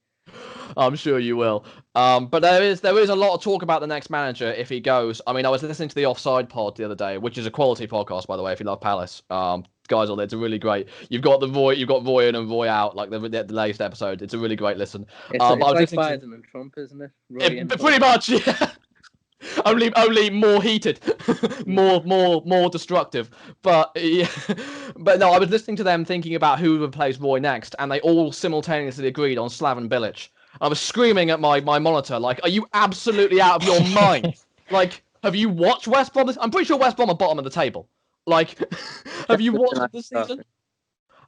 I'm sure you will. But there is a lot of talk about the next manager if he goes. I mean, I was listening to the Offside pod the other day, which is a quality podcast, by the way. If you love Palace, guys on there, it's a really great. You've got Roy in and Roy out, like the latest episode. It's a really great listen. It's like Biden and Trump, isn't it? Pretty much, yeah. only more heated, more destructive. But yeah, but no, I was listening to them thinking about who would replace Roy next, and they all simultaneously agreed on Slaven Bilic. I was screaming at my monitor, like, "Are you absolutely out of your mind? Like, have you watched West Brom? I'm pretty sure West Brom are bottom of the table. Like, have you watched it this season?"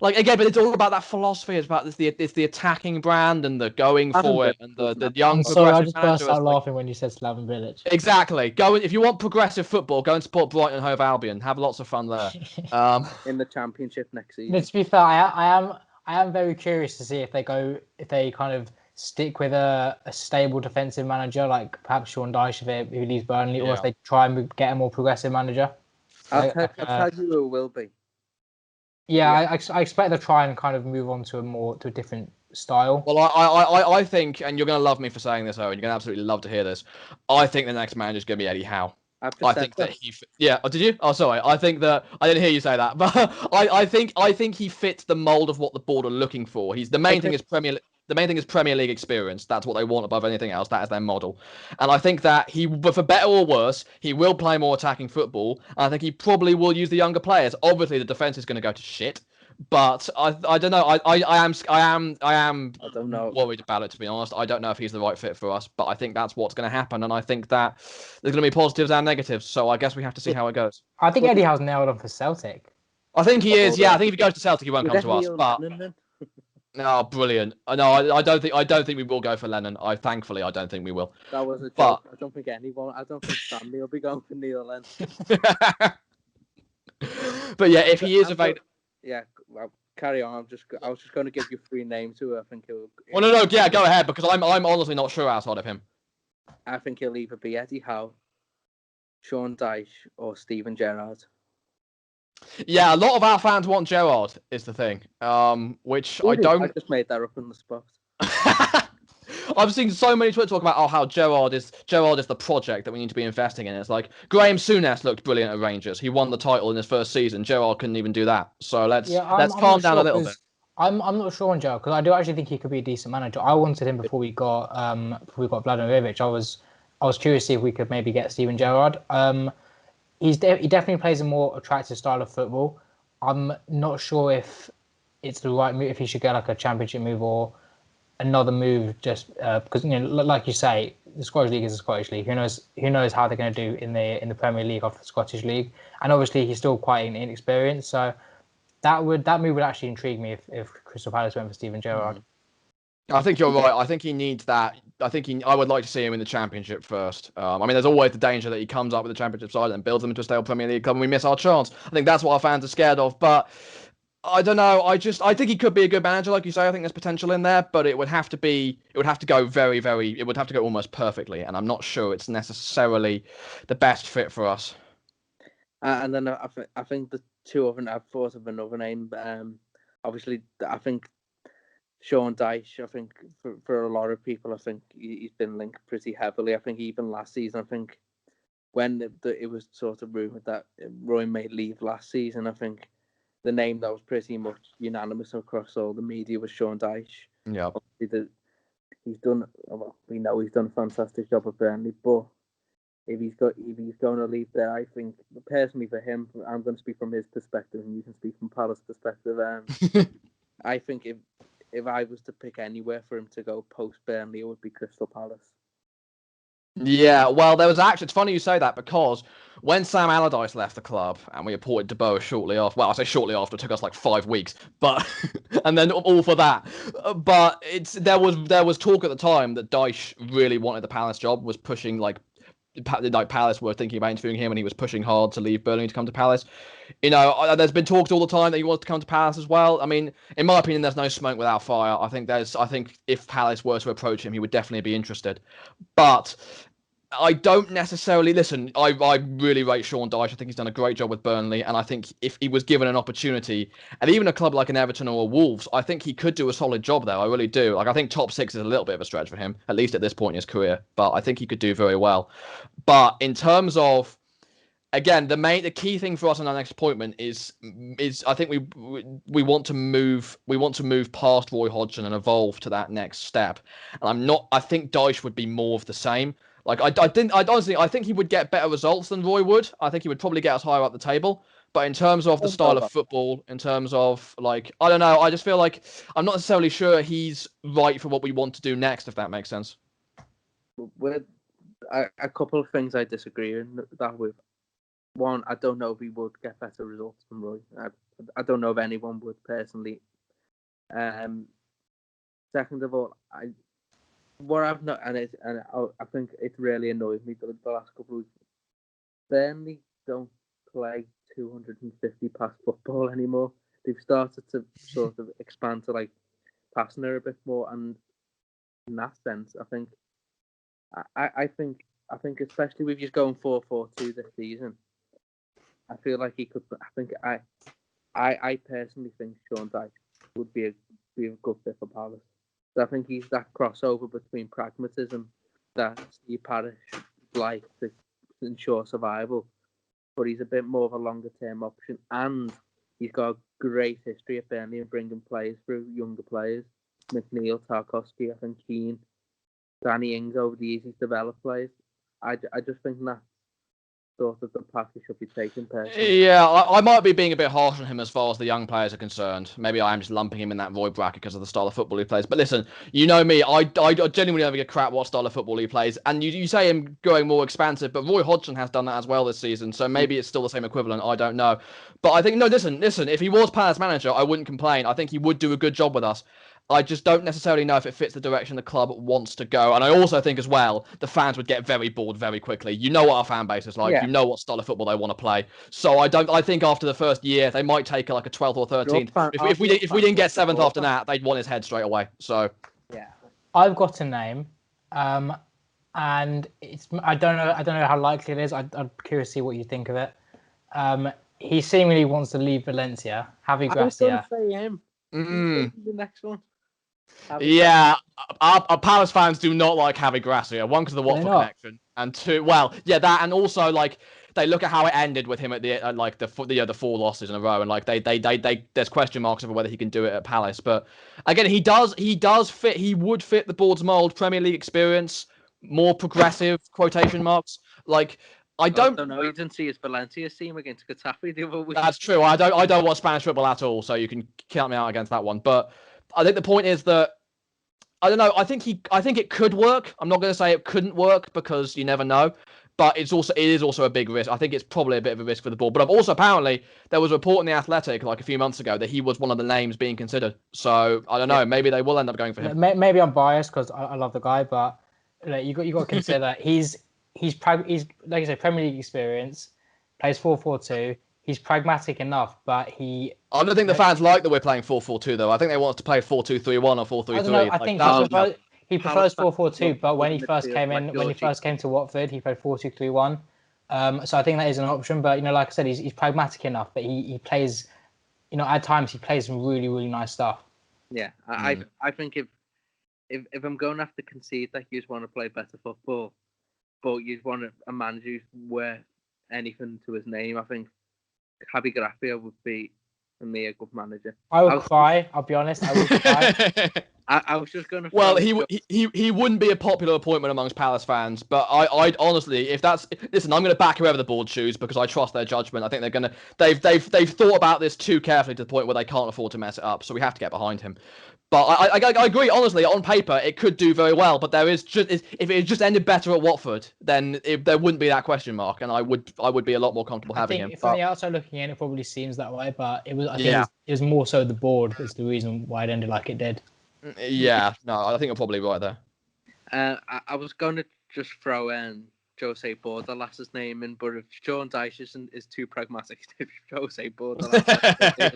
Like again, but it's all about that philosophy. It's about it's the attacking brand and the going for it and the young. Sorry, I just burst out laughing when you said Slaven Bilic. Exactly. If you want progressive football, go and support Brighton and Hove Albion. Have lots of fun there. In the Championship next season. But to be fair, I am very curious to see if they kind of stick with a stable defensive manager like perhaps Sean Dyche who leaves Burnley, or if they try and get a more progressive manager. I'll tell you who will be. Yeah, I expect they'll try and kind of move on to a different style. Well, I think, and you're going to love me for saying this, Owen. You're going to absolutely love to hear this. I think the next manager is going to be Eddie Howe. I think that he. Yeah. Oh, did you? Oh, sorry. I think that I didn't hear you say that, but I think he fits the mold of what the board are looking for. The main thing is Premier League experience. That's what they want above anything else. That is their model. And I think that but for better or worse, he will play more attacking football. And I think he probably will use the younger players. Obviously, the defense is going to go to shit. But I don't know. I am worried about it, to be honest. I don't know if he's the right fit for us, but I think that's what's going to happen, and I think that there's going to be positives and negatives. So I guess we have to see how it goes. I think Eddie Howe's nailed on for Celtic. I think he is. Yeah, I think if he goes to Celtic, he won't come to us. But no, brilliant. No, I don't think we will go for Lennon. Thankfully, I don't think we will. That was a joke. I don't think anyone. I don't think Stanley will be going for Neil Lennon. But yeah, if he is available. Yeah, well, carry on. I was just going to give you 3 names who I think he'll. Well, no, yeah, go ahead because I'm honestly not sure outside of him. I think he'll either be Eddie Howe, Sean Dyche, or Steven Gerrard. Yeah, a lot of our fans want Gerrard is the thing. Which I don't. I just made that up on the spot. I've seen so many Twitter talk about how Gerrard is the project that we need to be investing in. It's like Graham Souness looked brilliant at Rangers. He won the title in his first season. Gerrard couldn't even do that. So let's calm down a little bit. I'm not sure on Gerrard because I do actually think he could be a decent manager. I wanted him before we got Vladimirovic. I was curious to see if we could maybe get Steven Gerrard. He definitely plays a more attractive style of football. I'm not sure if it's the right move, if he should get like a championship move or another move, just because like you say, the Scottish League is the Scottish League. Who knows how they're going to do in the Premier League after the Scottish League? And obviously he's still quite inexperienced, so that move would actually intrigue me if Crystal Palace went for Steven Gerrard. I think you're right. I think he needs that. I would like to see him in the Championship first. I mean, there's always the danger that he comes up with the Championship side and builds them into a stable Premier League club and we miss our chance. I think that's what our fans are scared of. But I don't know. I think he could be a good manager, like you say. I think there's potential in there, but it would have to go very, very. It would have to go almost perfectly, and I'm not sure it's necessarily the best fit for us. And then I think the two of them. I've thought of another name. Obviously, I think Sean Dyche. I think for a lot of people, I think he's been linked pretty heavily. I think even last season, I think when it was sort of rumored that Roy may leave last season, I think the name that was pretty much unanimous across all the media was Sean Dyche. Yeah, he's done. Well, we know he's done a fantastic job at Burnley, but if he's going to leave there, I think personally for him, I'm going to speak from his perspective, and you can speak from Palace's perspective. I think if I was to pick anywhere for him to go post Burnley, it would be Crystal Palace. Yeah, well, there was actually, it's funny you say that because when Sam Allardyce left the club and we appointed De Boer shortly after, well, I say shortly after, it took us like 5 weeks, but, and then all for that. But there was talk at the time that Dyche really wanted the Palace job, was pushing like Palace were thinking about interviewing him and he was pushing hard to leave Burnley to come to Palace. There's been talks all the time that he wants to come to Palace as well. I mean, in my opinion, there's no smoke without fire. I think if Palace were to approach him, he would definitely be interested. But I don't necessarily listen. I really rate Sean Dyche. I think he's done a great job with Burnley, and I think if he was given an opportunity, and even a club like an Everton or a Wolves, I think he could do a solid job there. I really do. Like, I think top 6 is a little bit of a stretch for him, at least at this point in his career. But I think he could do very well. But in terms of, again, the key thing for us on our next appointment is I think we want to move past Roy Hodgson and evolve to that next step. And I think Dyche would be more of the same. Like I think he would get better results than Roy would. I think he would probably get us higher up the table. But in terms of the style of football, in terms of like, I don't know, I just feel like I'm not necessarily sure he's right for what we want to do next, if that makes sense. With a couple of things I disagree with. One, I don't know if he would get better results than Roy. I don't know if anyone would personally. Second of all, I think it really annoys me the last couple of weeks. Burnley don't play 250 pass football anymore. They've started to sort of expand to like passing her a bit more, and in that sense, I think especially with just going 4-4-2 this season, I feel like he could. I personally think Sean Dyche would be a good fit for Palace. So I think he's that crossover between pragmatism that Steve Parish like to ensure survival, but he's a bit more of a longer term option, and he's got a great history at Burnley and bringing players through, younger players. McNeil, Tarkowski, I think Keane, Danny Ings over the years, he's developed players. I just think that sort of the path he should be taking personally. Yeah, I might be being a bit harsh on him as far as the young players are concerned. Maybe I am just lumping him in that Roy bracket because of the style of football he plays. But listen, you know me, I genuinely don't give a crap what style of football he plays. And you say him going more expansive, but Roy Hodgson has done that as well this season. So maybe it's still the same equivalent. I don't know. But I think, no, listen, if he was Palace manager, I wouldn't complain. I think he would do a good job with us. I just don't necessarily know if it fits the direction the club wants to go. And I also think as well, the fans would get very bored very quickly. You know what our fan base is like. Yeah. You know what style of football they want to play. So I think after the first year, they might take like a 12th or 13th. If we didn't get 7th after that, they'd want his head straight away. So yeah, I've got a name, and I don't know how likely it is. I'm curious to see what you think of it. He seemingly wants to leave Valencia. Javi Gracia. I was going to say him. The next one. Yeah, our Palace fans do not like Javi Gracia. One, because of the Watford connection, and two, well, yeah, that, and also like they look at how it ended with him at the 4 losses in a row, and like they there's question marks over whether he can do it at Palace. But again, he does fit. He would fit the board's mold. Premier League experience, more progressive quotation marks. Like I don't know. You didn't see his Valencia team against Getafe the other week. That's true. I don't watch Spanish football at all, so you can count me out against that one. But I think the point is that I don't know. I think it could work. I'm not going to say it couldn't work because you never know. But it is also a big risk. I think it's probably a bit of a risk for the board. But also apparently there was a report in the Athletic like a few months ago that he was one of the names being considered. So I don't know. Maybe they will end up going for him. Maybe I'm biased because I love the guy, but like, you got to consider he's like you say, Premier League experience, plays 4-4-2. He's pragmatic enough, but he. I don't think the fans like that we're playing 4-4-2 though. I think they want us to play 4-2-3-1 or 4-3-3. I don't know. I think he prefers 4-4-2, but when he first came to Watford, he played 4-2-3-1. So I think that is an option. But like I said, he's pragmatic enough, but he plays. At times he plays some really really nice stuff. Yeah, I think if I'm going to have to concede that you just want to play better football, but you want a manager who's worth anything to his name, I think Javi Gracia would be, for me, a good manager. I would cry. I'll be honest. I would cry. I was just going to. Well, he wouldn't be a popular appointment amongst Palace fans, but I'd honestly, listen, I'm going to back whoever the board choose because I trust their judgment. I think they're going to. They've thought about this too carefully to the point where they can't afford to mess it up. So we have to get behind him. But I agree. Honestly, on paper, it could do very well. But if it just ended better at Watford, then there wouldn't be that question mark, and I would be a lot more comfortable having him. From the outside looking in, it probably seems that way, but it was more so the board that's the reason why it ended like it did. Yeah, no, I think you're probably right there. I was going to just throw in Jose Bordalas's name in, but if Sean Dyche is too pragmatic, if Jose Bordalas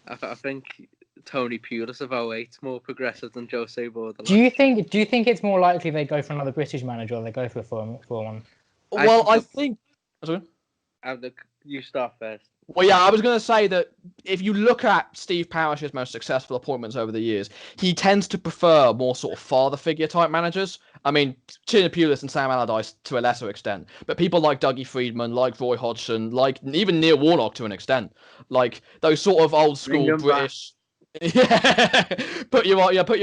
I think Tony Pulis of 08 is more progressive than Jose Bordalas. Do you think it's more likely they go for another British manager or they go for one? Well, I think. You start first. Well, yeah, I was going to say that if you look at Steve Parish's most successful appointments over the years, he tends to prefer more sort of father figure type managers. I mean, Tino Pulis and Sam Allardyce to a lesser extent, but people like Dougie Freedman, like Roy Hodgson, like even Neil Warnock to an extent, like those sort of old school British. Yeah, put your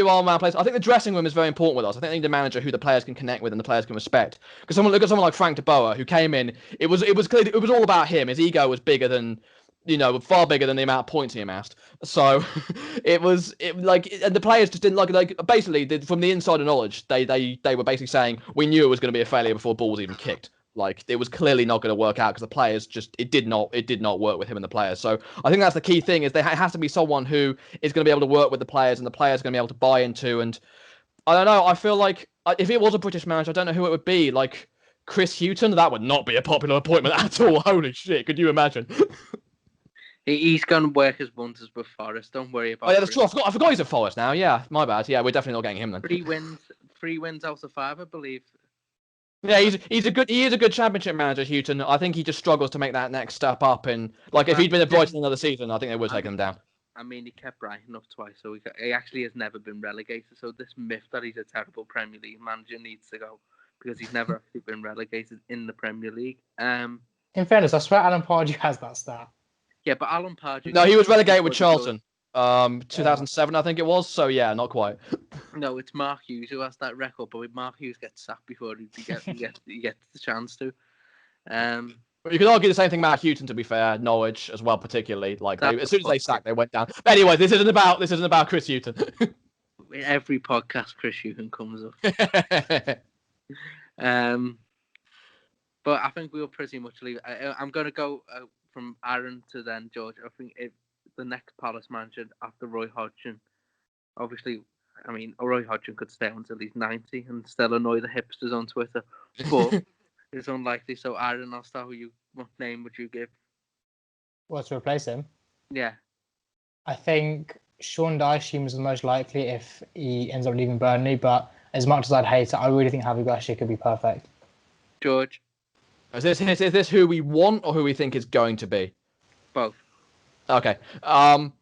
arm around players. I think the dressing room is very important with us. I think they need a manager who the players can connect with and the players can respect. Because look at someone like Frank de Boer who came in. It was clear it was all about him. His ego was bigger than, far bigger than the amount of points he amassed. So and the players just didn't like basically from the insider knowledge they were basically saying we knew it was going to be a failure before balls even kicked. Like it was clearly not going to work out because the players it did not work with him and the players. So I think that's the key thing is there has to be someone who is going to be able to work with the players and the players are going to be able to buy into. And I don't know. I feel like if it was a British manager, I don't know who it would be. Like Chris Hughton, that would not be a popular appointment at all. Holy shit! Could you imagine? He's going to work his wonders with Forest. Don't worry about. Oh yeah, that's true. I forgot he's at Forest now. Yeah, my bad. Yeah, we're definitely not getting him then. 3 wins out of 5, I believe. Yeah, he is a good championship manager, Houghton. I think he just struggles to make that next step up. And if he'd been at Brighton another season, I think they would have taken him down. I mean, he kept Brighton up twice, so he actually has never been relegated. So this myth that he's a terrible Premier League manager needs to go because he's never actually been relegated in the Premier League. In fairness, I swear Alan Pardew has that stat. Yeah, but Alan Pardew. No, he was relegated with Charlton. 2007, I think it was. So yeah, not quite. No, it's Mark Hughes who has that record, but Mark Hughes gets sacked before he gets the chance to. You could argue the same thing Mark Houghton, to be fair, Norwich as well, particularly. As soon as they sacked, they went down. But anyway, this isn't about Chris Hughton. In every podcast, Chris Hughton comes up. But I think we'll pretty much leave. I'm going to go from Aaron to then George. I think the next Palace manager after Roy Hodgson, obviously, I mean, Roy Hodgson could stay until he's 90 and still annoy the hipsters on Twitter, but it's unlikely. So, Aaron, I'll start with you. What name would you give? What, to replace him? Yeah. I think Sean Dyche seems the most likely if he ends up leaving Burnley, but as much as I'd hate it, I really think Javi Gracia could be perfect. George? Is this who we want or who we think is going to be? Both. Okay. Well,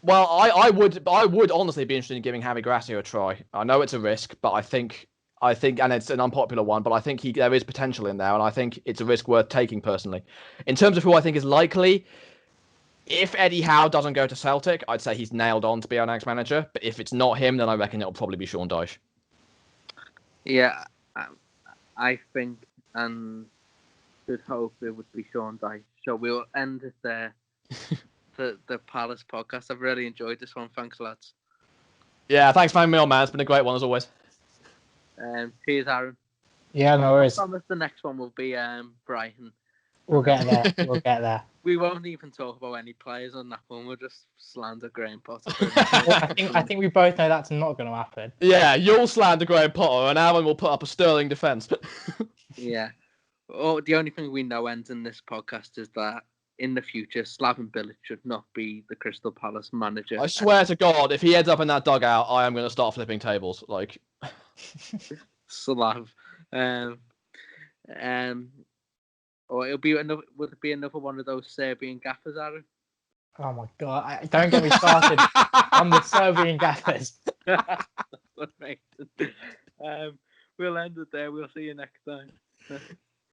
I would honestly be interested in giving Javi Gracia a try. I know it's a risk, but I think, and it's an unpopular one, but I think there is potential in there, and I think it's a risk worth taking personally. In terms of who I think is likely, if Eddie Howe doesn't go to Celtic, I'd say he's nailed on to be our next manager. But if it's not him, then I reckon it'll probably be Sean Dyche. Yeah, I think and should hope it would be Sean Dyche. So we'll end it there. The Palace podcast. I've really enjoyed this one. Thanks, lads. Yeah, thanks for having me on, man. It's been a great one as always. Cheers, Aaron. Yeah, no worries. I promise the next one will be Brighton. We'll get there. We'll get there. We won't even talk about any players on that one. We'll just slander Graham Potter. I think we both know that's not going to happen. Yeah, you'll slander Graham Potter, and Aaron will put up a sterling defence. Yeah. Oh, the only thing we know ends in this podcast is that in the future, Slaven Bilic should not be the Crystal Palace manager. I swear to God, if he ends up in that dugout, I am going to start flipping tables. Like, Slav. Or it'll be another. Would it be another one of those Serbian gaffers, Aaron? Oh my God! Don't get me started on the Serbian gaffers. That's what makes it. We'll end it there. We'll see you next time.